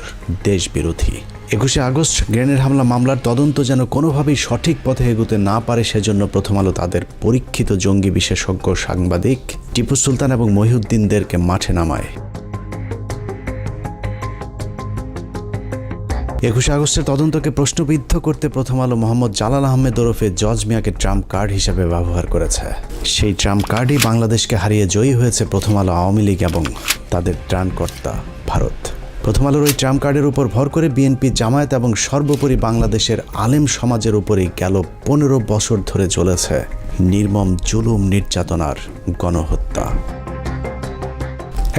দেশবিরোধী। 21শে আগস্ট গ্রেনেড হামলা মামলার তদন্ত যেন কোনোভাবেই সঠিক পথে এগোতে না পারে, সেজন্য প্রথম আলো তাদের পরীক্ষিত জঙ্গি বিশেষজ্ঞ সাংবাদিক টিপু সুলতান এবং মহিউদ্দিনদেরকে মাঠে নামায়। 21শে আগস্টের তদন্তকে প্রশ্নবিদ্ধ করতে প্রথম আলো মোহাম্মদ জালাল আহমেদ ওরফে জজ মিয়াকে ট্রাম্প কার্ড হিসেবে ব্যবহার করেছে। সেই ট্রাম্প কার্ডই বাংলাদেশকে হারিয়ে জয়ী হয়েছে প্রথম আলো, আওয়ামী লীগ এবং তাদের ত্রাণকর্তা ভারত। প্রথম আলোর ওই ট্রাম্প কার্ডের উপর ভর করে বিএনপি, জামায়াত এবং সর্বোপরি বাংলাদেশের আলেম সমাজের উপরেই গেল 15 বছর ধরে চলেছে নির্মম জুলুম, নির্যাতনার গণহত্যা।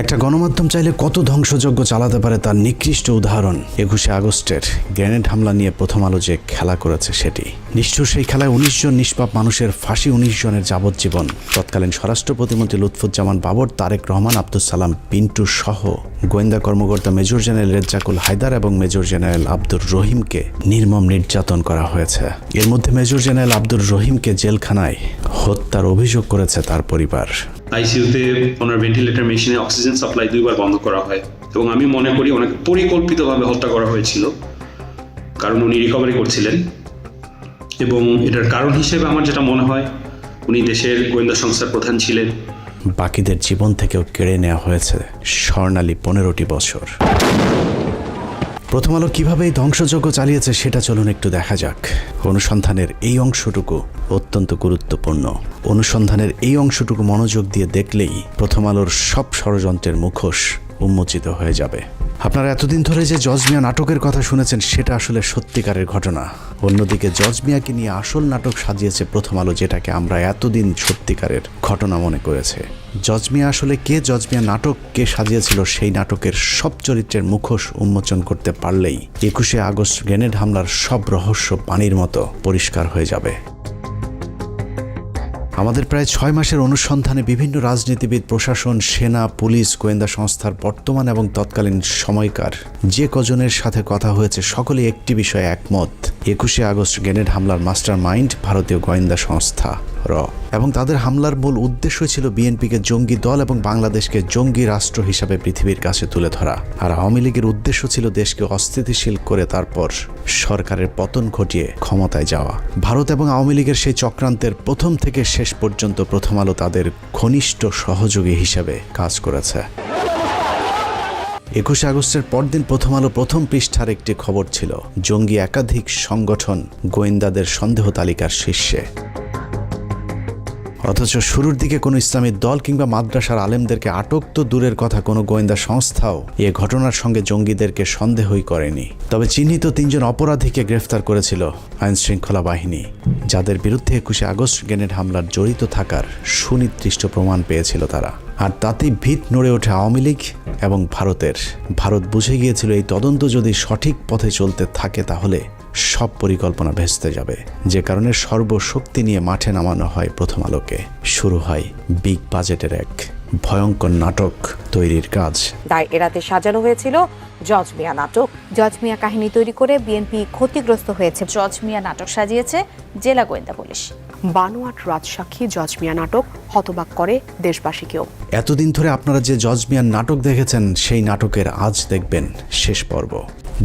একটা গণমাধ্যম চাইলে কত ধ্বংসযজ্ঞ চালাতে পারে তার নিকৃষ্ট উদাহরণ 21শে আগস্টের গ্রেনেড হামলা নিয়ে প্রথম আলো যে খেলা করেছে সেটি। নিষ্ঠুর সেই খেলায় 19 জন নিষ্পাপ মানুষের ফাঁসি, 19 জনের যাবজ্জীবন। তৎকালীন স্বরাষ্ট্র প্রতিমন্ত্রী লুৎফুজ্জামান বাবর, তারেক রহমান, আব্দুল সালাম পিন্টু সহ গোয়েন্দা কর্মকর্তা মেজর জেনারেল রেজ্জাকুল হায়দার এবং মেজর জেনারেল আব্দুর রহিমকে নির্মম নির্যাতন করা হয়েছে। এর মধ্যে মেজর জেনারেল আব্দুর রহিমকে জেলখানায় হত্যার অভিযোগ করেছে তার পরিবার। আইসিইউতে ওনার ভেন্টিলেটর মেশিনে অক্সিজেন সাপ্লাই 2 বার বন্ধ করা হয় এবং আমি মনে করি ওনাকে পরিকল্পিতভাবে হত্যা করা হয়েছিল, কারণ উনি রিকভারি করছিলেন। এবং এটার কারণ হিসেবে আমার যেটা মনে হয়, উনি দেশের গোয়েন্দা সংস্থার প্রধান ছিলেন। বাকিদের জীবন থেকেও কেড়ে নেওয়া হয়েছে স্বর্ণালী 15টি বছর। প্রথম আলো কিভাবে এই ধ্বংসযজ্ঞ চালিয়েছে সেটা চলুন একটু দেখা যাক। অনুসন্ধানের এই অংশটুকু অত্যন্ত গুরুত্বপূর্ণ। অনুসন্ধানের এই অংশটুকু মনোযোগ দিয়ে দেখলেই প্রথম আলোর সব ষড়যন্ত্রের মুখোশ উন্মোচিত হয়ে যাবে। আপনারা এতদিন ধরে যে জজ মিয়া নাটকের কথা শুনেছেন সেটা আসলে সত্যিকারের ঘটনা। অন্যদিকে জজ মিয়াকে নিয়ে আসল নাটক সাজিয়েছে প্রথম আলো, যেটাকে আমরা এতদিন সত্যিকারের ঘটনা মনে করেছে। জজ মিয়া আসলে কে, জজ মিয়া নাটক কে সাজিয়েছিল, সেই নাটকের সব চরিত্রের মুখোশ উন্মোচন করতে পারলেই 21শে আগস্ট গ্রেনেড হামলার সব রহস্য পানির মতো পরিষ্কার হয়ে যাবে। আমাদের প্রায় 6 মাসের অনুসন্ধানে বিভিন্ন রাজনীতিবিদ, প্রশাসন, সেনা, পুলিশ, গোয়েন্দা সংস্থার বর্তমান এবং তৎকালীন সময়কার যে কজনের সাথে কথা হয়েছে সকলেই একটি বিষয়ে একমত, 21শে আগস্ট গ্রেনেড হামলার মাস্টার মাইন্ড ভারতীয় গোয়েন্দা সংস্থা র, এবং তাদের হামলার মূল উদ্দেশ্য ছিল বিএনপিকে জঙ্গি দল এবং বাংলাদেশকে জঙ্গি রাষ্ট্র হিসাবে পৃথিবীর কাছে তুলে ধরা। আর আওয়ামী লীগের উদ্দেশ্য ছিল দেশকে অস্থিতিশীল করে তারপর সরকারের পতন ঘটিয়ে ক্ষমতায় যাওয়া। ভারত এবং আওয়ামী লীগের সেই চক্রান্তের প্রথম থেকে শেষ পর্যন্ত প্রথম আলো তাদের ঘনিষ্ঠ সহযোগী হিসেবে কাজ করেছে। 21শে আগস্টের পরদিন প্রথম আলো প্রথম পৃষ্ঠার একটি খবর ছিল জঙ্গি একাধিক সংগঠন গোয়েন্দাদের সন্দেহ তালিকার শীর্ষে। অথচ শুরুর দিকে কোনো ইসলামী দল কিংবা মাদ্রাসার আলেমদেরকে আটক তো দূরের কথা, কোনো গোয়েন্দা সংস্থাও এ ঘটনার সঙ্গে জঙ্গিদেরকে সন্দেহই করেনি। তবে চিহ্নিত 3 জন অপরাধীকে গ্রেফতার করেছিল আইনশৃঙ্খলা বাহিনী, যাদের বিরুদ্ধে 21শে আগস্ট গ্রেনেড হামলার জড়িত থাকার সুনির্দিষ্ট প্রমাণ পেয়েছিল তারা। আর তাতেই ভিত নড়ে ওঠে আওয়ামী লীগ এবং ভারতের। ভারত বুঝে গিয়েছিল এই তদন্ত যদি সঠিক পথে চলতে থাকে তাহলে সব পরিকল্পনা ভেস্তে যাবে, যে কারণে সর্বশক্তি নিয়ে মাঠে নামানো হয় প্রথম আলোকে। শুরু হয় বিগ বাজেটের এক ভয়ঙ্কর নাটক তৈরির কাজ। দায় এড়াতে সাজানো হয়েছিল জজ মিয়া নাটক। জজ মিয়া কাহিনী তৈরি করে বিএনপি ক্ষতিগ্রস্ত হয়েছে। জজ মিয়া নাটক সাজিয়েছে জেলা গোয়েন্দা পুলিশ। বানোয়াট রাজসাক্ষী জজ মিয়া নাটক হতবাক করে দেশবাসীকেও। এতদিন ধরে আপনারা যে জজ মিয়ার নাটক দেখেছেন সেই নাটকের আজ দেখবেন শেষ পর্ব।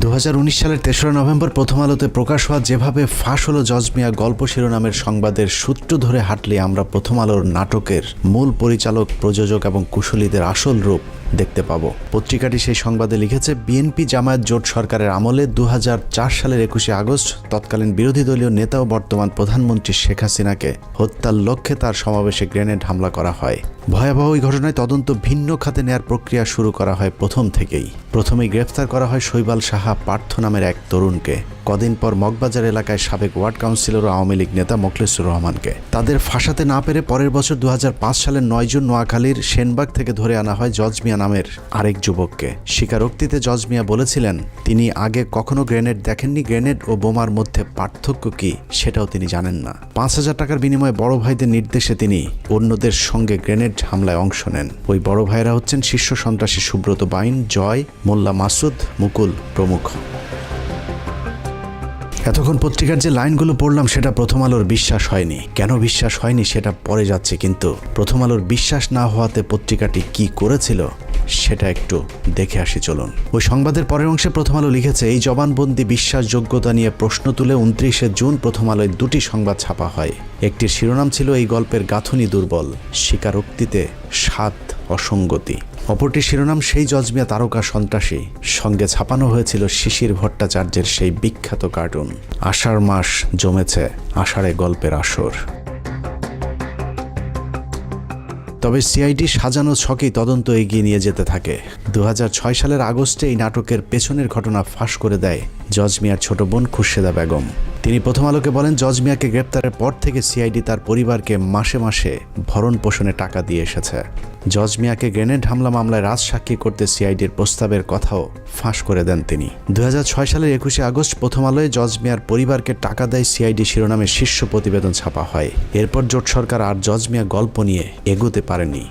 2019 সালের 3রা নভেম্বর প্রথম আলোতে প্রকাশ হওয়া যেভাবে ফাঁস হলো জজ মিয়া গল্প শিরোনামের সংবাদের সূত্র ধরে হাঁটলে আমরা প্রথম আলোর নাটকের মূল পরিচালক, প্রযোজক এবং কুশলীদের আসল রূপ দেখতে পাবো। পত্রিকাটি সেই সংবাদে লিখেছে, বিএনপি জামায়াত জোট সরকারের আমলে 2004 সালের 21শে আগস্ট তৎকালীন বিরোধী দলীয় নেতা ও বর্তমান প্রধানমন্ত্রী শেখ হাসিনাকে হত্যার লক্ষ্যে তার সমাবেশে গ্রেনেড হামলা করা হয়। ভয়াবহ ওই ঘটনায় তদন্ত ভিন্ন খাতে নেয়ার প্রক্রিয়া শুরু করা হয় প্রথম থেকেই। প্রথমেই গ্রেফতার করা হয় শৈবাল সাহা পার্থ নামের এক তরুণকে। কদিন পর মগবাজার এলাকায় সাবেক ওয়ার্ড কাউন্সিলর ও আওয়ামী লীগ নেতা মোখলেসুর রহমানকে। তাদের ফাঁসাতে না পেরে পরের বছর 2005 সালের 9 জুন নোয়াখালীর সেনবাগ থেকে ধরে আনা হয় জজ মিয়া নামের আরেক যুবককে। স্বীকারোক্তিতে জজ মিয়া বলেছিলেন তিনি আগে কখনো গ্রেনেড দেখেননি, গ্রেনেড ও বোমার মধ্যে পার্থক্য কি সেটাও তিনি জানেন না। 5,000 টাকার বিনিময়ে বড় ভাইদের নির্দেশে তিনি অন্যদের সঙ্গে গ্রেনেড হামলায় অংশ নেন। ওই বড় ভাইরা হচ্ছেন শীর্ষ সন্ত্রাসী সুব্রত বাইন, জয়, মোল্লা মাসুদ, মুকুল প্রমুখ। এতক্ষণ পত্রিকার যে লাইনগুলো পড়লাম সেটা প্রথম আলোর বিশ্বাস হয়নি। কেন বিশ্বাস হয়নি সেটা পরে যাচ্ছে, কিন্তু প্রথম আলোর বিশ্বাস না হওয়াতে পত্রিকাটি কি করেছিল সেটা একটু দেখে আসি চলুন। ওই সংবাদের পরের অংশে প্রথম আলো লিখেছে, এই জবানবন্দি বিশ্বাসযোগ্যতা নিয়ে প্রশ্ন তুলে 29শে জুন প্রথম আলোয় দুটি সংবাদ ছাপা হয়। একটির শিরোনাম ছিল এই গল্পের গাঁথুনি দুর্বল, স্বীকারোক্তিতে 7 অসঙ্গতি। অপরটি শিরোনাম সেই জজ মিয়া তারকা সন্ত্রাসী। সঙ্গে ছাপানো হয়েছিল শিশির ভট্টাচার্যের সেই বিখ্যাত কার্টুন। আষাঢ় মাস জমেছে, আষাঢ়ে গল্পের আসর। তবে সিআইডি সাজানো ছকেই তদন্ত এগিয়ে নিয়ে যেতে থাকে। 2006 সালের আগস্টে এই নাটকের পেছনের ঘটনা ফাঁস করে দেয় জজ মিয়ার ছোট বোন খুরশেদা বেগম। তিনি প্রথম আলোকে বলেন, জজ মিয়াকে গ্রেপ্তারের পর থেকে সিআইডি তার পরিবারকে মাসে মাসে ভরণ পোষণে টাকা দিয়ে এসেছে। জজ মিয়াকে গ্রেনেড হামলা মামলায় রাজসাক্ষী করতে সিআইডির প্রস্তাবের কথাও ফাঁস করে দেন তিনি। 2006 সালের 21শে আগস্ট প্রথম আলোয় জজ মিয়ার পরিবারকে টাকা দেয় সিআইডি শিরোনামে শীর্ষ প্রতিবেদন ছাপা হয়। এরপর জোট সরকার আর জজ মিয়া গল্প নিয়ে এগোতে পারেনি।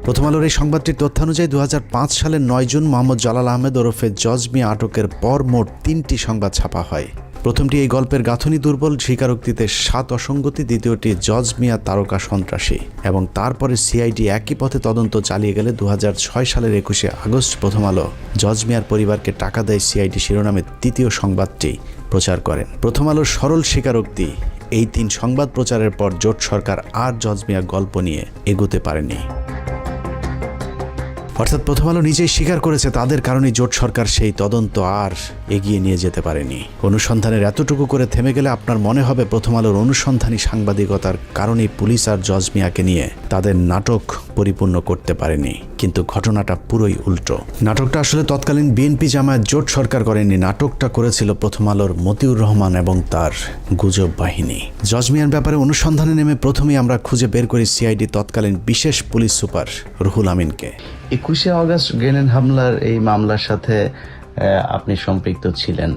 প্রথম আলোর এই সংবাদটির তথ্যানুযায়ী 2005 সালের 9 জুন মোহাম্মদ জালাল আহমেদ ওরফে জজ মিয়া আটকের পর মোট 3টি সংবাদ ছাপা হয়। প্রথমটি এই গল্পের গাঁথুনি দুর্বল, স্বীকারোক্তিতে 7 অসঙ্গতি। দ্বিতীয়টি জজ মিয়া তারকা সন্ত্রাসী। এবং তারপরে সিআইডি একই পথে তদন্ত চালিয়ে গেলে 2006 সালের 21শে আগস্ট প্রথম আলো জজ মিয়ার পরিবারকে টাকা দেয় সিআইডি শিরোনামে তৃতীয় সংবাদটি প্রচার করেন। প্রথম আলোর সরল স্বীকারোক্তি, এই 3 সংবাদ প্রচারের পর জোট সরকার আর জজ মিয়া গল্প নিয়ে এগোতে পারেনি। অর্থাৎ প্রথম আলো নিজেই স্বীকার করেছে তাদের কারণে জোট সরকার সেই তদন্ত আর এগিয়ে নিয়ে যেতে পারেনি। অনুসন্ধানের এতটুকু করে থেমে গেলে আপনার মনে হবে প্রথম আলোর অনুসন্ধানী সাংবাদিকতার কারণেই পুলিশ আর জজ মিয়াকে নিয়ে তাদের নাটক পরিপূর্ণ করতে পারেনি। কিন্তু ঘটনাটা পুরোই উল্টো। নাটকটা আসলে তৎকালীন বিএনপি জামায়াত জোট সরকার করেনি, নাটকটা করেছিল প্রথম আলোর মতিউর রহমান এবং তার গুজব বাহিনী। জজ মিয়ার ব্যাপারে অনুসন্ধানে নেমে প্রথমেই আমরা খুঁজে বের করি সিআইডি তৎকালীন বিশেষ পুলিশ সুপার রুহুল আমিনকে। 21শে আগস্ট গ্রেনেড হামলার এই মামলার সাথে আপনি সম্পৃক্ত ছিলেন।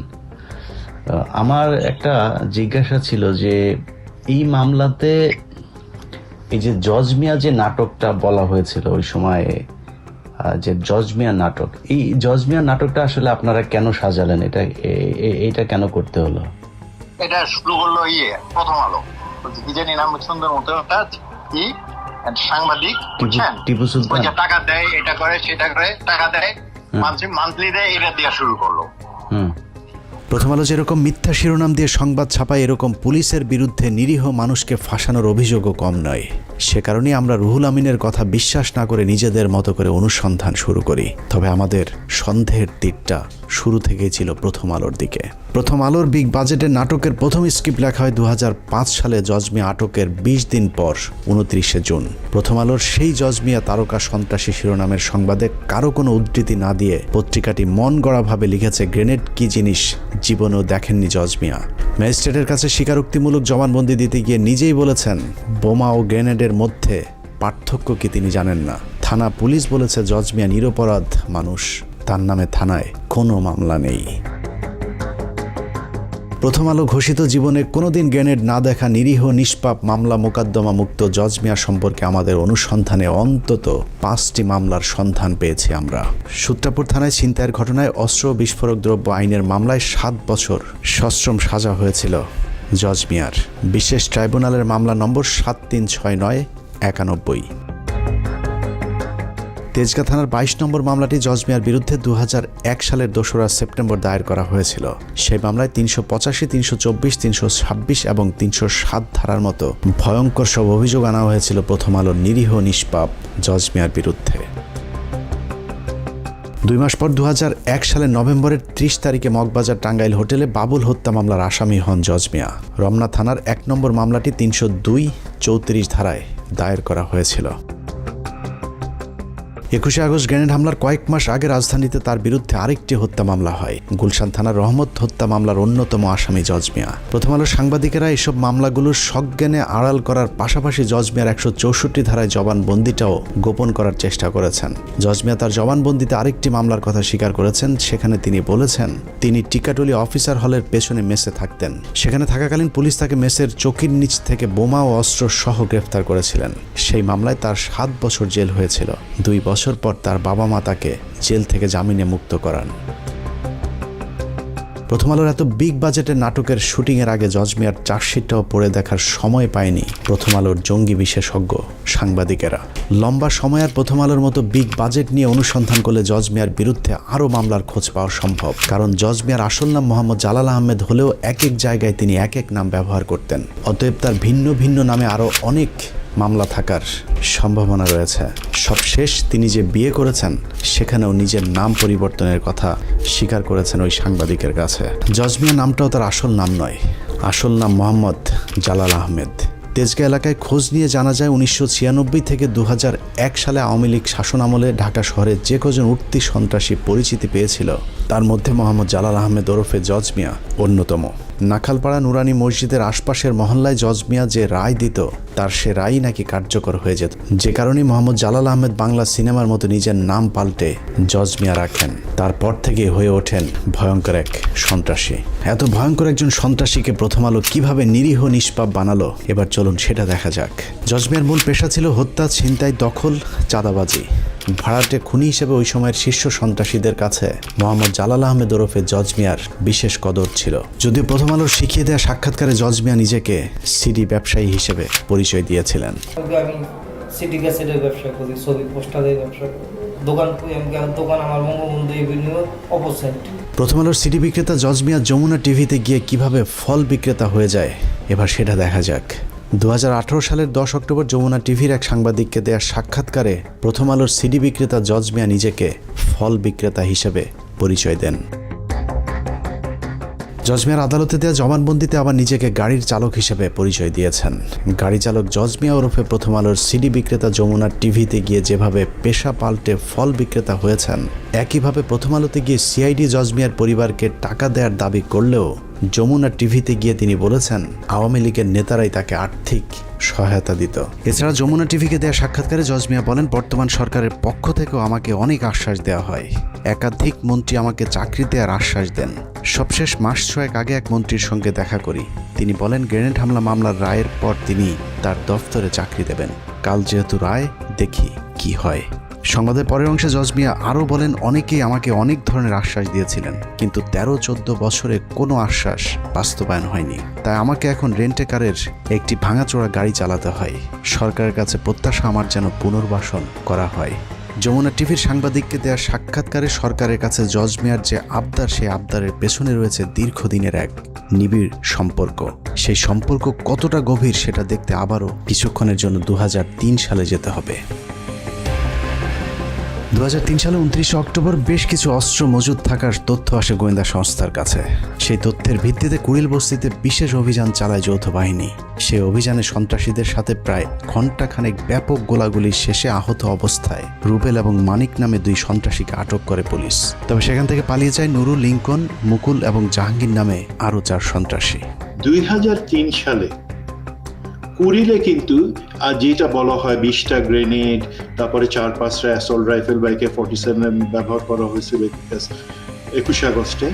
আমার একটা জিজ্ঞাসা ছিল যে এই মামলাতে এই যে জজ মিয়া যে নাটকটা বলা হয়েছিল ওই সময়ে, যে জজ মিয়া নাটক, এই জজ মিয়া নাটকটা আসলে আপনারা কেন সাজালেন? এটা কেন করতে হলো? এটা শুরু করলো প্রথম আলো, কি জানি নাম সুন্দর মতো কি সাংবাদিক, বুঝছেন, টিপু সুলতান, ওই যে টাকা দেয়, এটা করে সেটা করে, টাকা দেয়, মান্থলি দেয়, এটা দিয়ে শুরু করলো। প্রথম আলো যেরকম মিথ্যা শিরোনাম দিয়ে সংবাদ ছাপায়, এরকম পুলিশের বিরুদ্ধে নিরীহ মানুষকে ফাঁসানোর অভিযোগও কম নয়। সে কারণেই আমরা রুহুল আমিনের কথা বিশ্বাস না করে নিজেদের মতো করে অনুসন্ধান শুরু করি। তবে আমাদের সন্দেহের তীরটা শুরু থেকেই ছিল প্রথম আলোর দিকে। প্রথম আলোর বিগ বাজেটের নাটকের প্রথম স্ক্রিপ্ট লেখা হয় 2005 সালে জজ মিয়া আটকের 20 দিন পর 29শে জুন। প্রথম আলোর সেই জজ মিয়া তারকা সন্ত্রাসী শিরোনামের সংবাদে কারো কোনো উদ্ধৃতি না দিয়ে পত্রিকাটি মন গড়াভাবে লিখেছে, গ্রেনেড কি জিনিস জীবনেও দেখেননি জজ মিয়া। ম্যাজিস্ট্রেটের কাছে স্বীকারোক্তিমূলক জবানবন্দি দিতে গিয়ে নিজেই বলেছেন, বোমা ও গ্রেনেডের মধ্যে পার্থক্য কি তিনি জানেন না। থানা পুলিশ বলেছে জজ মিয়া নিরপরাধ মানুষ, তার নামে থানায় কোনো মামলা নেই। প্রথম আলো ঘোষিত জীবনে কোনোদিন গ্রেনেড না দেখা নিরীহ নিষ্পাপ মামলা মোকদ্দমা মুক্ত জজ মিয়া সম্পর্কে আমাদের অনুসন্ধানে অন্তত 5টি মামলার সন্ধান পেয়েছি আমরা। সূত্রাপুর থানায় ছিনতাইয়ের ঘটনায় অস্ত্র বিস্ফোরক দ্রব্য আইনের মামলায় 7 বছর সশ্রম সাজা হয়েছিল জজ মিয়ার। বিশেষ ট্রাইব্যুনালের মামলা নম্বর 736991। তেজগাঁ থানার 22 নম্বর মামলাটি জজ মিয়ার বিরুদ্ধে 2001 সালের 2রা সেপ্টেম্বর দায়ের করা হয়েছিল। সেই মামলায় 385, 324, 326 এবং 307 ধারার মতো ভয়ঙ্কর সব অভিযোগ আনা হয়েছিল প্রথম আলোর নিরীহ নিষ্পাপ জজ মিয়ার বিরুদ্ধে। 2 মাস পর 2001 সালের নভেম্বরের 30 তারিখে মগবাজার টাঙ্গাইল হোটেলে বাবুল হত্যা মামলার আসামি হন জজ মিয়া। রমনা থানার 1 নম্বর মামলাটি 302, 34 ধারায় দায়ের করা হয়েছিল। 21শে আগস্ট গ্রেনেড হামলার কয়েক মাস আগে রাজধানীতে তার বিরুদ্ধে আরেকটি হত্যা মামলা হয়। গুলশান থানার রহমত হত্যা মামলার অন্যতম আসামি জজ মিয়া। প্রথম আলোর সাংবাদিকেরা এসব মামলাগুলোর সজ্ঞানে আড়াল করার পাশাপাশি জজ মিয়ার 164 ধারায় জবানবন্দিটাও গোপন করার চেষ্টা করেছেন। জজ মিয়া তার জবানবন্দিতে আরেকটি মামলার কথা স্বীকার করেছেন। সেখানে তিনি বলেছেন, তিনি টিকাটুলি অফিসার হলের পেছনে মেসে থাকতেন। সেখানে থাকাকালীন পুলিশ তাকে মেসের চৌকির নিচ থেকে বোমা ও অস্ত্র সহ গ্রেফতার করেছিলেন। সেই মামলায় তার 7 বছর জেল হয়েছিল। 2 বছর পর তার বাবা মা তাকে জেল থেকে জামিনে মুক্ত করান। প্রথম আলোর এত বিগ বাজেটের নাটকের শুটিংয়ের আগে জজ মিয়ার চার্জশিটটাও পড়ে দেখার সময় পায়নি প্রথম আলোর জঙ্গি বিশেষজ্ঞ সাংবাদিকেরা। লম্বা সময় আর প্রথম আলোর মতো বিগ বাজেট নিয়ে অনুসন্ধান করলে জজ মিয়ার বিরুদ্ধে আরও মামলার খোঁজ পাওয়া সম্ভব। কারণ জজ মিয়ার আসল নাম মোহাম্মদ জালাল আহমেদ হলেও এক এক জায়গায় তিনি এক এক নাম ব্যবহার করতেন। অতএব তার ভিন্ন ভিন্ন নামে আরও অনেক মামলা থাকার সম্ভাবনা রয়েছে। সবশেষ তিনি যে বিয়ে করেছেন সেখানেও নিজের নাম পরিবর্তনের কথা স্বীকার করেছেন ওই সাংবাদিকের কাছে। জজ মিয়া নামটাও তার আসল নাম নয়, আসল নাম মোহাম্মদ জালাল আহমেদ। তেজগাঁ এলাকায় খোঁজ নিয়ে জানা যায় 1996 থেকে 2001 সালে আওয়ামী লীগ শাসন আমলে ঢাকা শহরে যে কজন উঠতি সন্ত্রাসী পরিচিতি পেয়েছিল তার মধ্যে মোহাম্মদ জালাল আহমেদ ওরফে জজ মিয়া অন্যতম। নাখালপাড়া নুরানি মসজিদের আশপাশের মহল্লায় জজ মিয়া যে রায় দিত তার সে রায় নাকি কার্যকর হয়ে যেত, যে কারণে মোহাম্মদ জালাল আহমেদ বাংলা সিনেমার মতো নিজের নাম পাল্টে জজ মিয়া রাখেন। তারপর থেকে হয়ে ওঠেন ভয়ঙ্কর এক সন্ত্রাসী। এত ভয়ঙ্কর একজন সন্ত্রাসীকে প্রথম আলো কিভাবে নিরীহ নিষ্পাপ বানালো এবার চলুন সেটা দেখা যাক। জজ মিয়ার মূল পেশা ছিল হত্যা, ছিনতাই, দখল, চাঁদাবাজি। ভাড়াটে খুনি হিসেবে ওই সময়ের শীর্ষ সন্ত্রাসীদের কাছে মোহাম্মদ জালাল আহমেদ ওরফে জজ মিয়ার বিশেষ কদর ছিল। যদিও প্রথম আলোর শিখিয়ে দেওয়া সাক্ষাৎকারে জজ মিয়া নিজেকে সিডি ব্যবসায়ী হিসেবে পরিচয় দিয়েছিলেন। আমি সিডি ক্যাসেটের ব্যবসা করি, ছবি পোস্টারের ব্যবসা করি, দোকান আমার বঙ্গবন্ধু এভিনিউ অপোজিট। প্রথম আলোর সিডি বিক্রেতা জজ মিয়া যমুনা টিভিতে গিয়ে কিভাবে ফল বিক্রেতা হয়ে যায় এবার সেটা দেখা যাক। 2018 সালের 10 অক্টোবর যমুনা টিভির এক সাংবাদিককে দেয়া সাক্ষাৎকারে প্রথম আলোর সিডি বিক্রেতা জজ মিয়া নিজেকে ফল বিক্রেতা হিসেবে পরিচয় দেন। জজ মিয়ার আদালতে দেওয়া জবানবন্দিতে আবার নিজেকে গাড়ির চালক হিসেবে পরিচয় দিয়েছেন। গাড়ি চালক জজ মিয়া ওরফে প্রথম আলোর সিডি বিক্রেতা যমুনা টিভিতে গিয়ে যেভাবে পেশা পাল্টে ফল বিক্রেতা হয়েছেন, একইভাবে প্রথম আলোতে গিয়ে সিআইডি জজ মিয়ার পরিবারকে টাকা দেওয়ার দাবি করলেও যমুনা টিভিতে গিয়ে তিনি বলেছেন আওয়ামী লীগের নেতারাই তাকে আর্থিক সহায়তা দিত। এছাড়া যমুনা টিভিকে দেওয়া সাক্ষাৎকারে জজ মিয়া বলেন, বর্তমান সরকারের পক্ষ থেকেও আমাকে অনেক আশ্বাস দেওয়া হয়। একাধিক মন্ত্রী আমাকে চাকরি দেওয়ার আশ্বাস দেন। সবশেষ মাস 6 আগে এক মন্ত্রীর সঙ্গে দেখা করি। তিনি বলেন গ্রেনেড হামলা মামলার রায়ের পর তিনি তার দফতরে চাকরি দেবেন। কাল যেহেতু রায়, দেখি কি হয়। সংবাদের পরের অংশে জজ মিয়া আরও বলেন, অনেকেই আমাকে অনেক ধরনের আশ্বাস দিয়েছিলেন, কিন্তু 13-14 বছরে কোনো আশ্বাস বাস্তবায়ন হয়নি। তাই আমাকে এখন রেন্টে কারের একটি ভাঙাচোরা গাড়ি চালাতে হয়। সরকারের কাছে প্রত্যাশা আমার যেন পুনর্বাসন করা হয়। যমুনা টিভির সাংবাদিককে দেওয়া সাক্ষাৎকারে সরকারের কাছে জজ মিয়ার যে আবদার, সেই আবদারের পেছনে রয়েছে দীর্ঘদিনের এক নিবিড় সম্পর্ক। সেই সম্পর্ক কতটা গভীর সেটা দেখতে আবারও কিছুক্ষণের জন্য 2003 সালে যেতে হবে। 2003 সালে 29 অক্টোবর বেশ কিছু অস্ত্র মজুদ থাকার তথ্য আসে গোয়েন্দা সংস্থার কাছে। সেই তথ্যের ভিত্তিতে কুড়িল বস্তিতে বিশেষ অভিযান চালায় যৌথ বাহিনী। সেই অভিযানে সন্ত্রাসীদের সাথে প্রায় ঘণ্টাখানেক ব্যাপক গোলাগুলির শেষে আহত অবস্থায় রুবেল এবং মানিক নামে 2 সন্ত্রাসীকে আটক করে পুলিশ। তবে সেখান থেকে পালিয়ে যায় নুরুল, লিঙ্কন, মুকুল এবং জাহাঙ্গীর নামে আরও 4 সন্ত্রাসী। 2003 সালে কুড়িলে কিন্তু যেটা বলা হয় 20টা গ্রেনেড, তারপরে 4-5টা অ্যাসল্ট রাইফেল বা AK-47 ব্যবহার করা হয়েছিল 21 আগস্টে।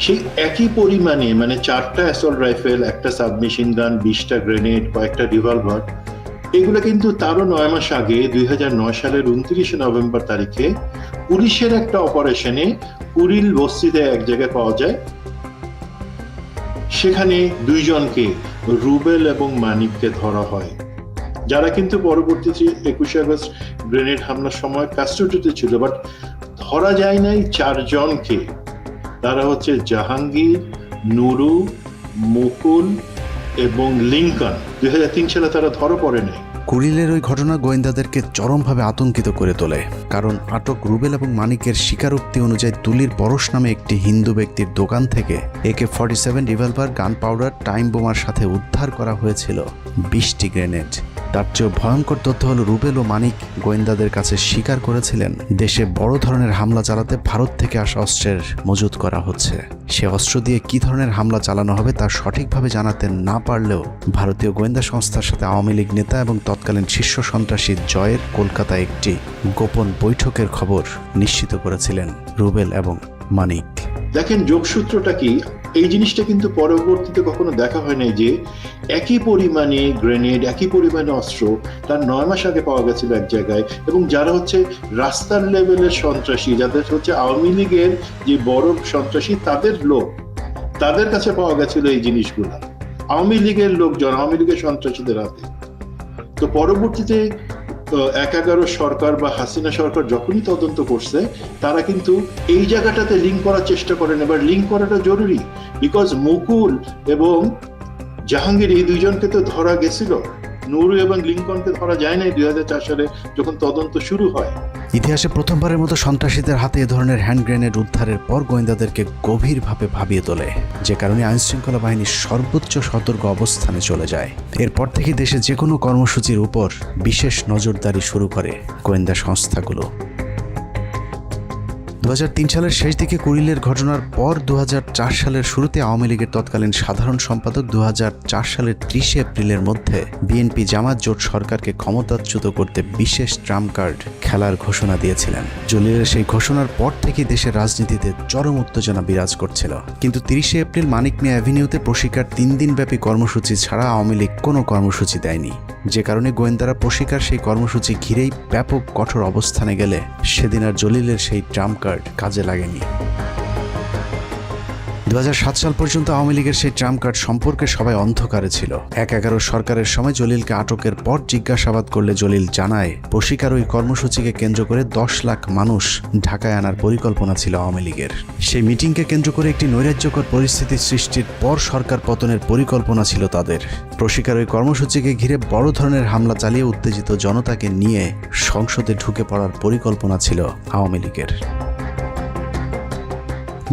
সেই একই পরিমাণে মানে 4টা অ্যাসল্ট রাইফেল, একটা সাবমেশিন গান, 20টা গ্রেনেড, কয়েকটা রিভলভার, এগুলো কিন্তু তারও 9 মাস আগে 2009 সালের 29 নভেম্বর তারিখে পুলিশের একটা অপারেশনে কুড়িল বস্তিতে এক জায়গায় পাওয়া যায়। সেখানে 2 জনকে, রুবেল এবং মানিককে ধরা হয়, যারা কিন্তু পরবর্তীতে 21 আগস্ট গ্রেনেড হামলার সময় কাস্টডিতে ছিল, বাট ধরা যায় নাই 4 জনকে। তারা হচ্ছে জাহাঙ্গীর, নুরু, মুকুল এবং লিঙ্কন। 2003 সালে তারা ধরা পড়ে নাই। কুড়িলের ওই ঘটনা গোয়েন্দাদেরকে চরমভাবে আতঙ্কিত করে তোলে। কারণ আটক রুবেল এবং মানিকের স্বীকারোক্তি অনুযায়ী তুলির পরশ নামে একটি হিন্দু ব্যক্তির দোকান থেকে AK-47 রিভলভার, গান পাউডার, টাইম বোমার সাথে উদ্ধার করা হয়েছিল 20টি গ্রেনেড। তার চেয়েও ভয়ঙ্কর তথ্য হলো রুবেল ও মানিক গোয়েন্দাদের কাছে স্বীকার করেছিলেন দেশে বড় ধরনের হামলা চালাতে ভারত থেকে আসা অস্ত্রের মজুত করা হচ্ছে। সে অস্ত্র দিয়ে কি ধরনের হামলা চালানো হবে তা সঠিকভাবে জানাতে না পারলেও ভারতীয় গোয়েন্দা সংস্থার সাথে আওয়ামী লীগ নেতা এবং তৎকালীন শীর্ষ সন্ত্রাসী জয়ের কলকাতায় একটি গোপন বৈঠকের খবর নিশ্চিত করেছিলেন রুবেল এবং মানিক। দেখেন যোগসূত্রটা কি, এই জিনিসটা কিন্তু পরবর্তীতে কখনো দেখা হয় নাই যে একই পরিমাণে গ্রেনেড, একই পরিমাণে অস্ত্র তার 9 মাস আগে পাওয়া গেছিল এক জায়গায়, এবং যারা হচ্ছে রাস্তার লেভেলের সন্ত্রাসী, যাদের হচ্ছে আওয়ামী লীগের যে বড় সন্ত্রাসী তাদের লোক, তাদের কাছে পাওয়া গেছিল এই জিনিসগুলো, আওয়ামী লীগের লোকজন, আওয়ামী লীগের সন্ত্রাসীদের হাতে। তো পরবর্তীতে ১/১১ সরকার বা হাসিনা সরকার যখনই তদন্ত করছে, তারা কিন্তু এই জায়গাটাতে লিঙ্ক করার চেষ্টা করেন। এবার লিঙ্ক করাটা জরুরি, বিকজ মুকুল এবং জাহাঙ্গীর এই দুইজনকে তো ধরা গেছিল, নুরু এবং লিঙ্কনকে ধরা যায় নাই 2004 সালে যখন তদন্ত শুরু হয়। ইতিহাসে প্রথমবারের মতো সন্ত্রাসীদের হাতে এ ধরনের হ্যান্ড গ্রেনেড উদ্ধারের পর গোয়েন্দাদেরকে গভীরভাবে ভাবিয়ে তোলে, যে কারণে আইনশৃঙ্খলা বাহিনী সর্বোচ্চ সতর্ক অবস্থানে চলে যায়। এরপর থেকে দেশে যে কোনো কর্মসূচির উপর বিশেষ নজরদারি শুরু করে গোয়েন্দা সংস্থাগুলো। 2003 সালের শেষ দিকে কুড়িলের ঘটনার পর 2004 সালের শুরুতে আওয়ামী লীগের তৎকালীন সাধারণ সম্পাদক 2004 সালের 30 এপ্রিলের মধ্যে বিএনপি জামাত জোট সরকারকে ক্ষমতাচ্যুত করতে বিশেষ ট্রাম্প কার্ড খেলার ঘোষণা দিয়েছিলেন। জলিলের সেই ঘোষণার পর থেকেই দেশের রাজনীতিতে চরম উত্তেজনা বিরাজ করছিল। কিন্তু 30 এপ্রিল মানিক মিয়া অ্যাভিনিউতে প্রশিকার 3 দিনব্যাপী কর্মসূচি ছাড়া আওয়ামী লীগ কোনো কর্মসূচি দেয়নি, যে কারণে গোয়েন্দারা প্রশিকার সেই কর্মসূচি ঘিরেই ব্যাপক কঠোর অবস্থানে গেলে সেদিন আর জলিলের সেই ট্রাম্প কার্ড কাজে লাগেনি। 2007 সাল পর্যন্ত আওয়ামী লীগের সেই ট্রাম্প কার্ড সম্পর্কে সবাই অন্ধকারে ছিল। 1/11 সরকারের সময় জলিলকে আটকের পর জিজ্ঞাসাবাদ করলে জলিল জানায়, প্রশিকার ওই কর্মসূচিকে কেন্দ্র করে 10 লাখ মানুষ ঢাকায় আনার পরিকল্পনা ছিল আওয়ামী লীগের। সেই মিটিংকে কেন্দ্র করে একটি নৈরাজ্যকর পরিস্থিতি সৃষ্টির পর সরকার পতনের পরিকল্পনা ছিল তাদের। প্রশিকার ওই কর্মসূচিকে ঘিরে বড় ধরনের হামলা চালিয়ে উত্তেজিত জনতাকে নিয়ে সংসদে ঢুকে পড়ার পরিকল্পনা ছিল আওয়ামী লীগের।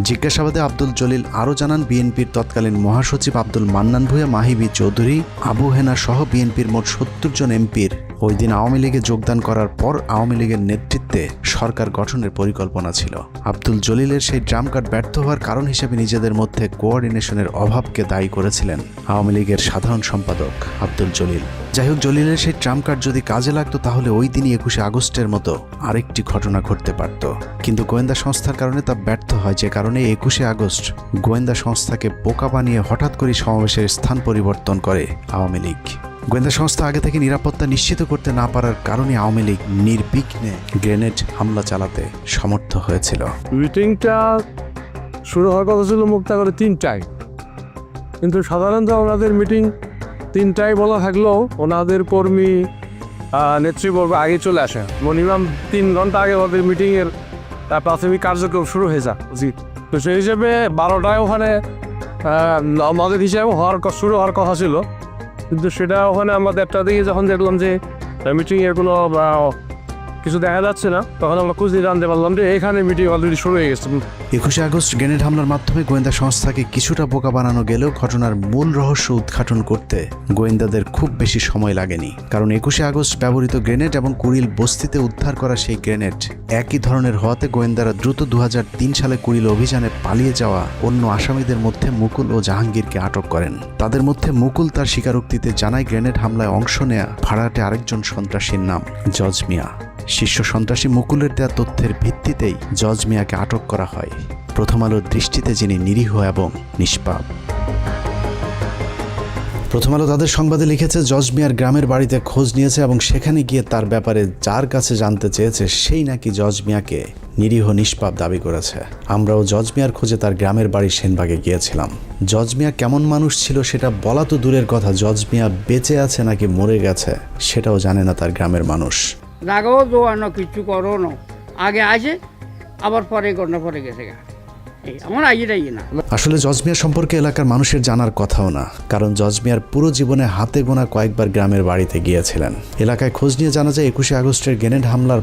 জিজ্ঞাসাবাদে আব্দুল জলিল আরও জানান, বিএনপির তৎকালীন মহাসচিব আব্দুল মান্নান ভূঁইয়া, মাহিবি চৌধুরী, আবু হেনা সহ বিএনপির মোট 70 জন এমপির ওই দিন আওয়ামী লীগে যোগদান করার পর আওয়ামী লীগের নেতৃত্বে সরকার গঠনের পরিকল্পনা ছিল। আব্দুল জলিলের সেই ট্রাম্প কার্ড ব্যর্থ হওয়ার কারণ হিসেবে নিজেদের মধ্যে কোঅর্ডিনেশনের অভাবকে দায়ী করেছিলেন আওয়ামী লীগের সাধারণ সম্পাদক আব্দুল জলিল। যাই হোক, জলিলের সেই ট্রাম্প কার্ড যদি কাজে লাগতো তাহলে ওই দিনই 21 আগস্টের মতো আরেকটি ঘটনা ঘটতে পারত, কিন্তু গোয়েন্দা সংস্থার কারণে তা ব্যর্থ হয়, যে কারণে 21 আগস্ট গোয়েন্দা সংস্থাকে বোকা বানিয়ে হঠাৎ করে সমাবেশের স্থান পরিবর্তন করে আওয়ামী লীগ। গোয়েন্দা সংস্থা আগে থেকে নিরাপত্তা নিশ্চিত করতে না পারার কারণে আওয়ামী লীগ নির্বিঘ্নে গ্রেনেড হামলা চালাতে সমর্থ হয়েছিল। মিটিংটা শুরু হওয়ার কথা ছিল মুক্তাগড়ে 3টায়, কিন্তু সাধারণত ওনাদের মিটিং 3টায় বলা থাকলেও ওনাদের কর্মী নেতৃবর্গ আগে চলে আসে। মিনিমাম 3 ঘন্টা আগে ওদের মিটিংয়ের প্রাথমিক কার্যক্রম শুরু হয়ে যায় উচিত। তো সেই হিসেবে 12টায় ওখানে আমাদের হিসাবে শুরু হওয়ার কথা ছিল, কিন্তু সেটা ওখানে আমরা 1টা দিকে যখন দেখলাম যে মিটিংয়ের কোনো কিছু দেখা যাচ্ছে না, তখন আমরা খুঁজে জানতে পারলাম যে এখানে মিটিং অলরেডি শুরু হয়ে গেছে। 21 আগস্ট গ্রেনেড হামলার মাধ্যমে গোয়েন্দা সংস্থাকে কিছুটা বোকা বানানো গেলেও ঘটনার মূল রহস্য উদ্ঘাটন করতে গোয়েন্দাদের খুব বেশি সময় লাগেনি, কারণ 21 আগস্ট ব্যবহৃত গ্রেনেড এবং কুড়িল বস্তিতে উদ্ধার করা সেই গ্রেনেড একই ধরনের হওয়াতে গোয়েন্দারা দ্রুত 2003 সালে কুড়িল অভিযানে পালিয়ে যাওয়া অন্য আসামিদের মধ্যে মুকুল ও জাহাঙ্গীরকে আটক করেন। তাদের মধ্যে মুকুল তার স্বীকারোক্তিতে জানায় গ্রেনেড হামলায় অংশ নেয়া ভাড়াটে আরেকজন সন্ত্রাসীর নাম জজ মিয়া। শীর্ষ সন্ত্রাসী মুকুলের দেওয়া তথ্যের ভিত্তিতেই জজ মিয়াকে আটক করা হয়, প্রথম আলোর দৃষ্টিতে যিনি নিরীহ এবং নিষ্পাপ। প্রথম আলো তাদের সংবাদে লিখেছে, জজ মিয়ার গ্রামের বাড়িতে খোঁজ নিয়েছে এবং সেখানে গিয়ে তার ব্যাপারে যার কাছে জানতে চেয়েছে সেই নাকি জজ মিয়াকে নিরীহ নিষ্পাপ দাবি করেছে। আমরাও জজ মিয়ার খোঁজে তার গ্রামের বাড়ি সেনবাগে গিয়েছিলাম। জজ মিয়া কেমন মানুষ ছিল সেটা বলা তো দূরের কথা, জজ মিয়া বেঁচে আছে নাকি মরে গেছে সেটাও জানে না তার গ্রামের মানুষ। রাগাও দোয়ানো কিছু করো না, আগে আসে আবার পরে গন্ডা পরে গেছে আমার আইয়েটাই না। আসলে জজ মিয়া সম্পর্কে এলাকার মানুষের জানার কথাও না, কারণ জজ মিয়ার পুরো জীবনে হাতে গোনা কয়েকবার গ্রামের বাড়িতে গিয়েছিলেন। এলাকায় খোঁজ নিয়ে জানা যায় 21 আগস্টের গ্রেনেড হামলার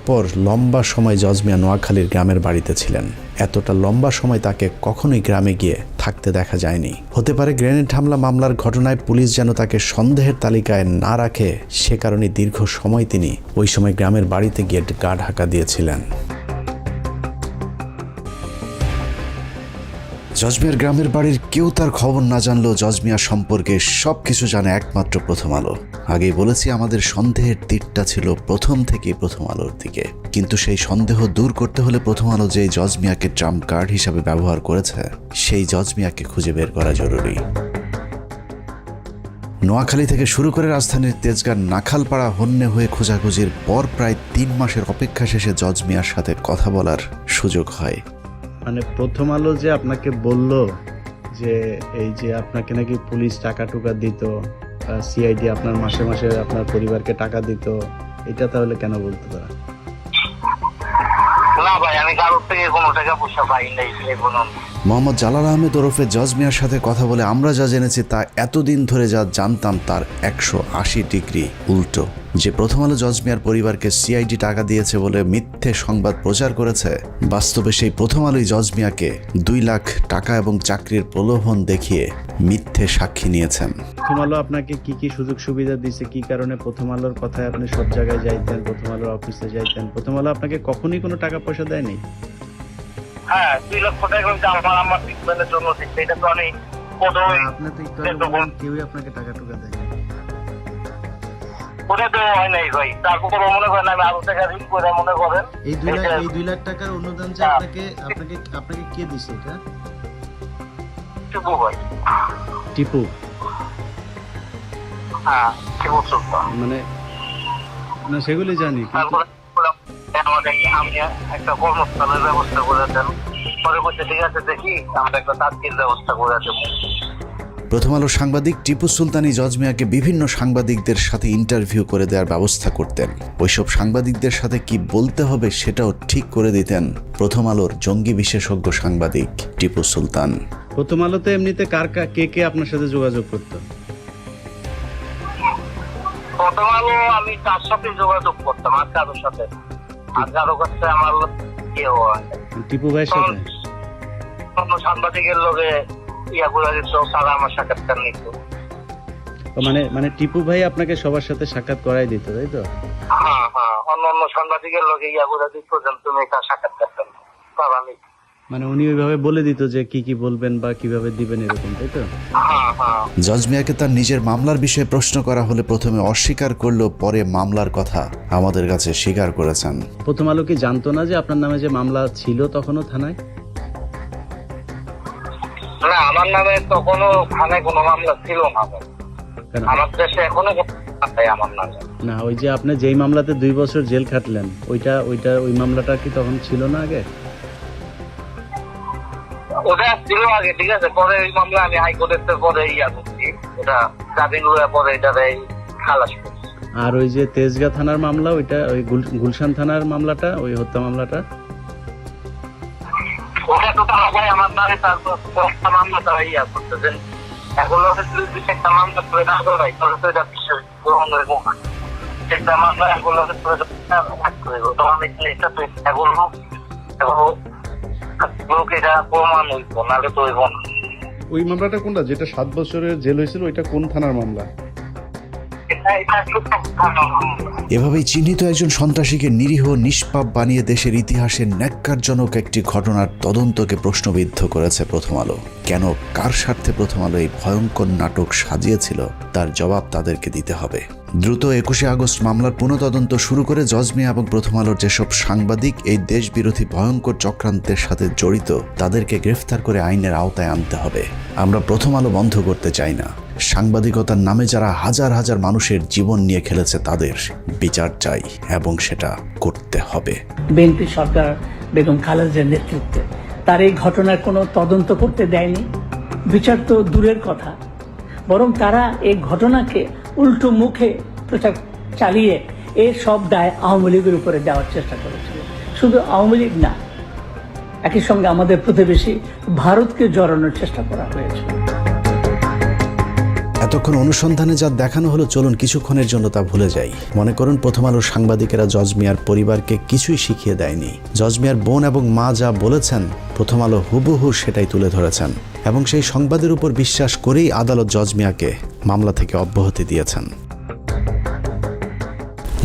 পর লম্বা সময় জজ মিয়া নোয়াখালীর গ্রামের বাড়িতে ছিলেন। এতটা লম্বা সময় তাকে কখনোই গ্রামে গিয়ে থাকতে দেখা যায়নি। হতে পারে গ্রেনেড হামলা মামলার ঘটনায় পুলিশ যেন তাকে সন্দেহের তালিকায় না রাখে, সে কারণে দীর্ঘ সময় তিনি ওই সময় গ্রামের বাড়িতে গিয়ে গা ঢাকা দিয়েছিলেন। জজ মিয়ার গ্রামের বাড়ির কেউ তার খবর না জানলেও জজ মিয়া সম্পর্কে সবকিছু জানে একমাত্র প্রথম আলো। আগেই বলেছি, আমাদের সন্দেহের তীরটা ছিল প্রথম থেকেই প্রথম আলোর দিকে, কিন্তু সেই সন্দেহ দূর করতে হলে প্রথম আলো যে জজ মিয়াকে ট্রাম্প কার্ড হিসাবে ব্যবহার করেছে সেই জজ মিয়াকে খুঁজে বের করা জরুরি। নোয়াখালী থেকে শুরু করে রাজধানীর তেজগাঁর নাখালপাড়া হন্যে হয়ে খোঁজাখুঁজির পর প্রায় 3 মাসের অপেক্ষা শেষে জজ মিয়ার সাথে কথা বলার সুযোগ হয়। মানে প্রথম আলো যে আপনাকে বলল যে এই যে আপনাকে নাকি পুলিশ টাকা টুকা দিত, সিআইডি আপনার মাসে মাসে আপনার পরিবারকে টাকা দিত, এটা তাহলে কেন বলতো তারা? না ভাই, আমি কারোর থেকে কোনো টাকা পয়সা পাই নাই। মোহাম্মদ জালাল আহমেদ ওরফে জজ মিয়ার সাথে কথা বলে আমরা যা জেনেছি তা এতদিন ধরে যা জানতাম তার 180 ডিগ্রি উল্টো। যে প্রথম আলো জজ মিয়ার পরিবারকে সিআইডি টাকা দিয়েছে বলে মিথ্যে সংবাদ প্রচার করেছে, বাস্তবে সেই প্রথম আলোই জজ মিয়াকে 2 লাখ টাকা এবং চাকরির প্রলোভন দেখিয়ে মিথ্যে সাক্ষী নিয়েছেন। প্রথম আলো আপনাকে কি কি সুযোগ সুবিধা দিয়েছে, কি কারণে প্রথম আলোর কথায় আপনি সব জায়গায় যাইতেন, প্রথম আলোর অফিসে যাইতেন? প্রথম আলো আপনাকে কখনোই কোনো টাকা পয়সা দেয়নি? হ্যাঁ, 2 লক্ষ টাকা আমার ট্রিটমেন্টের জন্য দিচ্ছে। এটা তো আমি আপনি তো কেউই আপনাকে টাকা টুকা দেয়নি। ওটা তো হয় নাই ভাই। তারপর মনে করেন আমি আরো টাকা ঋণ করে মনে করেন এই 2 লাখ টাকার অনুদান যে আপনাকে কে দিছে? এটা টিপু ভাই। টিপু? হ্যাঁ, টিপু সুলতান। মানে না, সেগুলি জানি। আমি একটা কর্মস্থলের ব্যবস্থা করে দেন, পরে বলছে ঠিক আছে দেখি আমরা একটা তাৎক্ষণিক ব্যবস্থা করে দেবো। প্রথম আলোর সাংবাদিক টিপু সুলতানই জজ মিয়াকে বিভিন্ন সাংবাদিকদের সাথে ইন্টারভিউ করে দেওয়ার ব্যবস্থা করতেন। ওইসব সাংবাদিকদের সাথে কি বলতে হবে সেটাও ঠিক করে দিতেন প্রথম আলোর জঙ্গি বিশেষজ্ঞ সাংবাদিক টিপু সুলতান। প্রথম আলোতে এমনিতে কে আপনার সাথে যোগাযোগ করতো? প্রথম আলো আমি তার সাথে যোগাযোগ করতাম, আর কারোর সাথে, আর কারো কাছে আমার কেউ হয় টিপু ভাইয়ের সাথে অন্য সাংবাদিকের লোকে ইয়া করে দিত, তারা আমার সাক্ষাৎকার নিত। মানে টিপু ভাই আপনাকে সবার সাথে সাক্ষাৎ করাই দিত, তাই তো? হ্যাঁ হ্যাঁ, অন্য সাংবাদিকের লোকে ইয়া করে দিত যে তুমি তার সাক্ষাৎকার তারা নিত। মানে উনি ওইভাবে বলে দিত যে কি কি বলবেন বা কিভাবে দিবেন, এরকম, তাই তো? হ্যাঁ হ্যাঁ। জজ মিয়াকে তার নিজের মামলার বিষয়ে প্রশ্ন করা হলে প্রথমে অস্বীকার করলেও পরে মামলার কথা আমাদের কাছে স্বীকার করেছেন। প্রথম আলো কি জানতো না যে আপনার নামে যে মামলা ছিল তখনও থানায়? না, আমার নামে তখনও থানায় কোনো মামলা ছিল না। আমার দেশে এখনো আমার নামে না। ওই যে আপনি যেই মামলাতে 2 বছর জেল খাটলেন, ওই মামলাটা কি তখন ছিল না আগে? ওটা ছিল আগে, ঠিক আছে। পরে ওই মামলা আমি হাইকোর্টের পরে ইয়া করছি, ওটা জামিন লয়ে পরে এটা খালাস করছি। আর ওই যে তেজগাঁ থানার মামলা, ওইটা ওই গুলশান থানার মামলাটা, ওই হত্যা মামলাটা, ওটা তো ভাই আমার নামে তারপর মামলা তারা ইয়া করতেছেন। এখন একটা মামলা করে না করাই তাহলে তো এটা বিশ্বাস গ্রহণ হইব না। একটা মামলা এখন তো আমি এটা তো এগুলো এটা প্রমাণ হইব, নাহলে তো হইব না। ওই মামলাটা কোনটা, যেটা 7 বছরের জেল হয়েছিল, ওইটা কোন থানার মামলা? এভাবেই চিহ্নিত একজন সন্ত্রাসীকে নিরীহ নিষ্পাপ বানিয়ে দেশের ইতিহাসের ন্যাক্কারজনক একটি ঘটনার তদন্তকে প্রশ্নবিদ্ধ করেছে প্রথম আলো। কেন, কার স্বার্থে প্রথম আলো এই ভয়ঙ্কর নাটক সাজিয়েছিল তার জবাব তাদেরকে দিতে হবে। দ্রুত 21শে আগস্ট মামলার পুনঃতদন্ত শুরু করে জজ মিয়া এবং প্রথম আলোর যেসব সাংবাদিক এই দেশবিরোধী ভয়ঙ্কর চক্রান্তের সাথে জড়িত তাদেরকে গ্রেফতার করে আইনের আওতায় আনতে হবে। আমরা প্রথম আলো বন্ধ করতে চাই না। সাংবাদিকতার নামে যারা হাজার হাজার মানুষের জীবন নিয়ে খেলেছে তাদের বিচার চাই এবং সেটা করতে হবে। বিএনপি সরকার বেগম খালেদার নেতৃত্বে তার এই ঘটনার কোনো তদন্ত করতে দেয়নি, বিচার তো দূরের কথা, বরং তারা এই ঘটনাকে উল্টো মুখে প্রচার চালিয়ে এই সব দায় আওয়ামী লীগের উপরে দেওয়ার চেষ্টা করেছিল। শুধু আওয়ামী লীগ না, একই সঙ্গে আমাদের প্রতিবেশী ভারতকে জড়ানোর চেষ্টা করা হয়েছে। এতক্ষণ অনুসন্ধানে যা দেখানো হলো, চলুন কিছুক্ষণের জন্য তা ভুলে যাই। মনে করুন প্রথম আলোর সাংবাদিকেরা জজ মিয়ার পরিবারকে কিছুই শিখিয়ে দেয়নি। জজ মিয়ার বোন এবং মা যা বলেছেন প্রথম আলো হুবহু সেটাই তুলে ধরেছেন এবং সেই সংবাদের উপর বিশ্বাস করেই আদালত জজ মিয়াকে মামলা থেকে অব্যাহতি দিয়েছেন।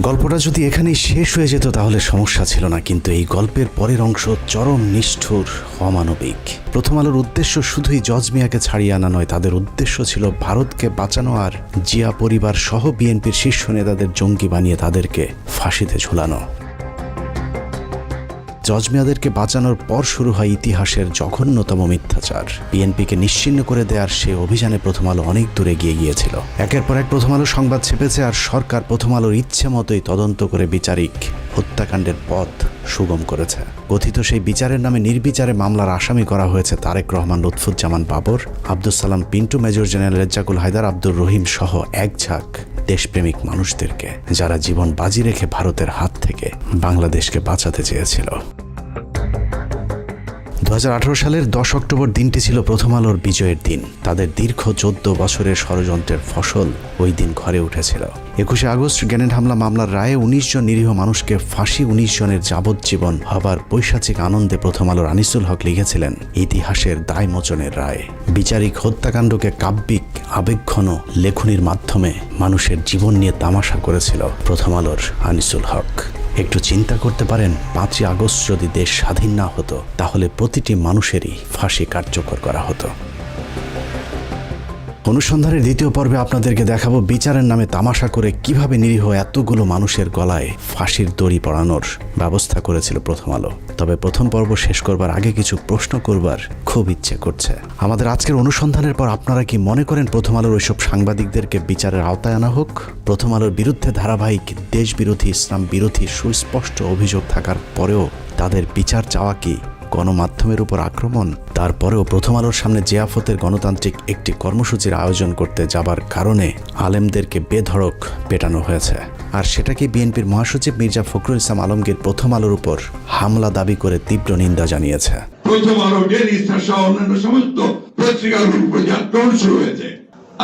গল্পটা যদি এখানেই শেষ হয়ে যেত তাহলে সমস্যা ছিল না, কিন্তু এই গল্পের পরের অংশ চরম নিষ্ঠুর, অমানবিক। প্রথম আলোর উদ্দেশ্য শুধুই জজ মিয়াকে ছাড়িয়ে আনা নয়, তাদের উদ্দেশ্য ছিল ভারতকে বাঁচানো আর জিয়া পরিবার সহ বিএনপির শীর্ষ নেতাদের জঙ্গি বানিয়ে তাদেরকে ফাঁসিতে ঝুলানো। জজ মিয়াদেরকে বাঁচানোর পর শুরু হয় ইতিহাসের জঘন্যতম মিথ্যাচার। বিএনপিকে নিশ্চিহ্ন করে দেওয়ার সে অভিযানে প্রথম আলো অনেক দূরে গিয়ে গিয়েছিল। একের পর এক প্রথম আলো সংবাদ ছেপেছে আর সরকার প্রথম আলোর ইচ্ছে মতোই তদন্ত করে বিচারিক হত্যাকাণ্ডের পথ সুগম করেছে। কথিত সেই বিচারের নামে নির্বিচারে মামলার আসামি করা হয়েছে তারেক রহমান, লুৎফুজ্জামান বাবর, আব্দুল সালাম পিন্টু, মেজর জেনারেল রেজ্জাকুল হায়দার, আব্দুর রহিম সহ এক ঝাঁক দেশপ্রেমিক মানুষদেরকে, যারা জীবন বাজি রেখে ভারতের হাত থেকে বাংলাদেশকে বাঁচাতে চেয়েছিল। 2018 সালের 10 অক্টোবর দিনটি ছিল প্রথম আলোর বিজয়ের দিন। তাদের দীর্ঘ 14 বছরের ষড়যন্ত্রের ফসল ওই দিন ঘরে উঠেছিল। 21 আগস্ট গ্রেনেড হামলা মামলার রায়ে 19 জন নিরীহ মানুষকে ফাঁসি, 19 জনের যাবজ্জীবন হবার পৈশাচিক আনন্দে প্রথম আলোর আনিসুল হক লিখেছিলেন ইতিহাসের দায় মোচনের রায়। বিচারিক হত্যাকাণ্ডকে কাব্যিক আবেগঘন লেখনির মাধ্যমে মানুষের জীবন নিয়ে তামাশা করেছিল প্রথম আলোর আনিসুল হক। একটু চিন্তা করতে পারেন, 5ই আগস্ট যদি দেশ স্বাধীন না হতো তাহলে প্রতিটি মানুষেরই ফাঁসি কার্যকর করা হতো। অনুসন্ধানের দ্বিতীয় পর্বে আপনাদেরকে দেখাবো বিচারের নামে তামাশা করে কিভাবে নিরীহ এতগুলো মানুষের গলায় ফাঁসির দড়ি পরানোর ব্যবস্থা করেছিল প্রথম আলো। তবে প্রথম পর্ব শেষ করবার আগে কিছু প্রশ্ন করবার খুব ইচ্ছে করছে। আমাদের আজকের অনুসন্ধানের পর আপনারা কি মনে করেন প্রথম আলোর ওইসব সাংবাদিকদেরকে বিচারের আওতায় আনা হোক? প্রথম আলোর বিরুদ্ধে ধারাবাহিক দেশবিরোধী, ইসলাম বিরোধী সুস্পষ্ট অভিযোগ থাকার পরেও তাদের বিচার চাওয়া কি গণমাধ্যমের উপর আক্রমণ? তারপরেও প্রথম আলোর সামনে জিয়াফতের গণতান্ত্রিক একটি কর্মসূচির আয়োজন করতে যাবার কারণে আলেমদেরকে বেধড়ক পেটানো হয়েছে। আর সেটাকে বিএনপির মহাসচিব মির্জা ফখরুল ইসলাম আলমগীর প্রথম আলোর উপর হামলা দাবি করে তীব্র নিন্দা জানিয়েছে। প্রথম আলো, ডেইলি স্টার সহ অন্যান্য সমস্ত পত্রিকাগুলোর উপর যে আক্রমণ শুরু হয়েছে,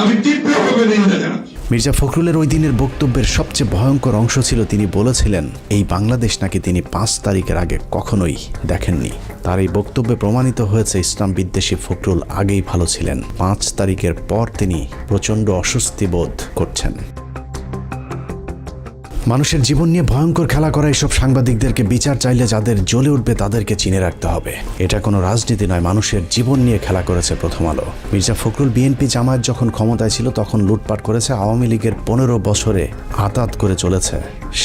আমি তীব্রভাবে নিন্দা জানাচ্ছি। মির্জা ফখরুলের ওই দিনের বক্তব্যের সবচেয়ে ভয়ঙ্কর অংশ ছিল তিনি বলেছিলেন এই বাংলাদেশ নাকি তিনি 5 তারিখের আগে কখনোই দেখেননি। তার এই বক্তব্যে প্রমাণিত হয়েছে ইসলাম বিদ্বেষী ফখরুল আগেই ভালো ছিলেন। 5 তারিখের পর তিনি প্রচণ্ড অস্বস্তি বোধ করছেন। মানুষের জীবন নিয়ে ভয়ঙ্কর খেলা করা এসব সাংবাদিকদেরকে বিচার চাইলে যাদের জ্বলে উঠবে তাদেরকে চিনে রাখতে হবে। এটা কোনো রাজনীতি নয়, মানুষের জীবন নিয়ে খেলা করেছে প্রথম আলো। মির্জা ফখরুল বিএনপি জামায়াত যখন ক্ষমতায় ছিল তখন লুটপাট করেছে, আওয়ামী লীগের 15 বছরে আতাত করে চলেছে।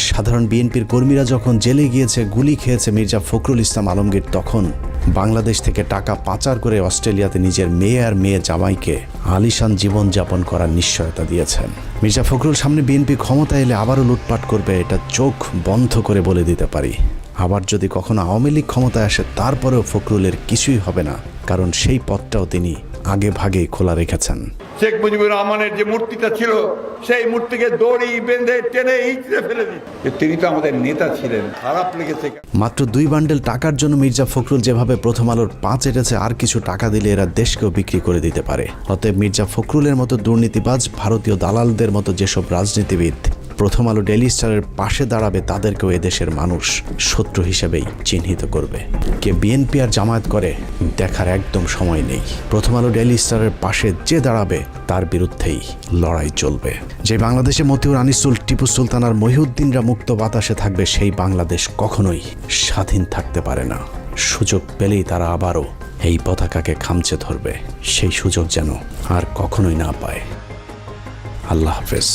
সাধারণ বিএনপির কর্মীরা যখন জেলে গিয়েছে, গুলি খেয়েছে মির্জা ফখরুল ইসলাম আলমগীর তখন বাংলাদেশ থেকে টাকা পাচার করে অস্ট্রেলিয়াতে নিজের মেয়ে আর মেয়ে জামাইকে আলিশান জীবনযাপন করার নিশ্চয়তা দিয়েছেন। মির্জা ফখরুল সামনে বিএনপি ক্ষমতা এলে আবারও লুটপাট করবে, এটা চোখ বন্ধ করে বলে দিতে পারি। আবার যদি কখনো আওয়ামী লীগ ক্ষমতায় আসে তারপরেও ফখরুলের কিছুই হবে না, কারণ সেই পথটাও তিনি আগে ভাগেই খোলা রেখেছেন। শেখ মুজিবুর রহমানের যে মূর্তিটা ছিল সেই মূর্তিকে দড়ি বেঁধে টেনে ইঁচড়ে ফেলে দিচ্ছে। তিনি তো আমাদের নেতা ছিলেন, খারাপ লেগেছে। মাত্র 2 বান্ডেল টাকার জন্য মির্জা ফখরুল যেভাবে প্রথম আলোর 5 এটেছে, আর কিছু টাকা দিলে এরা দেশকেও বিক্রি করে দিতে পারে। অতএব মির্জা ফখরুলের মতো দুর্নীতিবাজ, ভারতীয় দালালদের মতো যেসব রাজনীতিবিদ প্রথম আলো ডেইলি স্টারের পাশে দাঁড়াবে তাদেরকেও এদেশের মানুষ শত্রু হিসেবেই চিহ্নিত করবে। কে বিএনপি আর জামায়াত করে দেখার একদম সময় নেই। প্রথম আলো ডেইলি স্টারের পাশে যে দাঁড়াবে তার বিরুদ্ধেই লড়াই চলবে। যে বাংলাদেশে মতিউর, আনিসুল, টিপু সুলতান আর মহিউদ্দিনরা মুক্ত বাতাসে থাকবে, সেই বাংলাদেশ কখনোই স্বাধীন থাকতে পারে না। সুযোগ পেলেই তারা আবারও এই পতাকাকে খামচে ধরবে, সেই সুযোগ যেন আর কখনোই না পায়। আল্লাহ হাফেজ।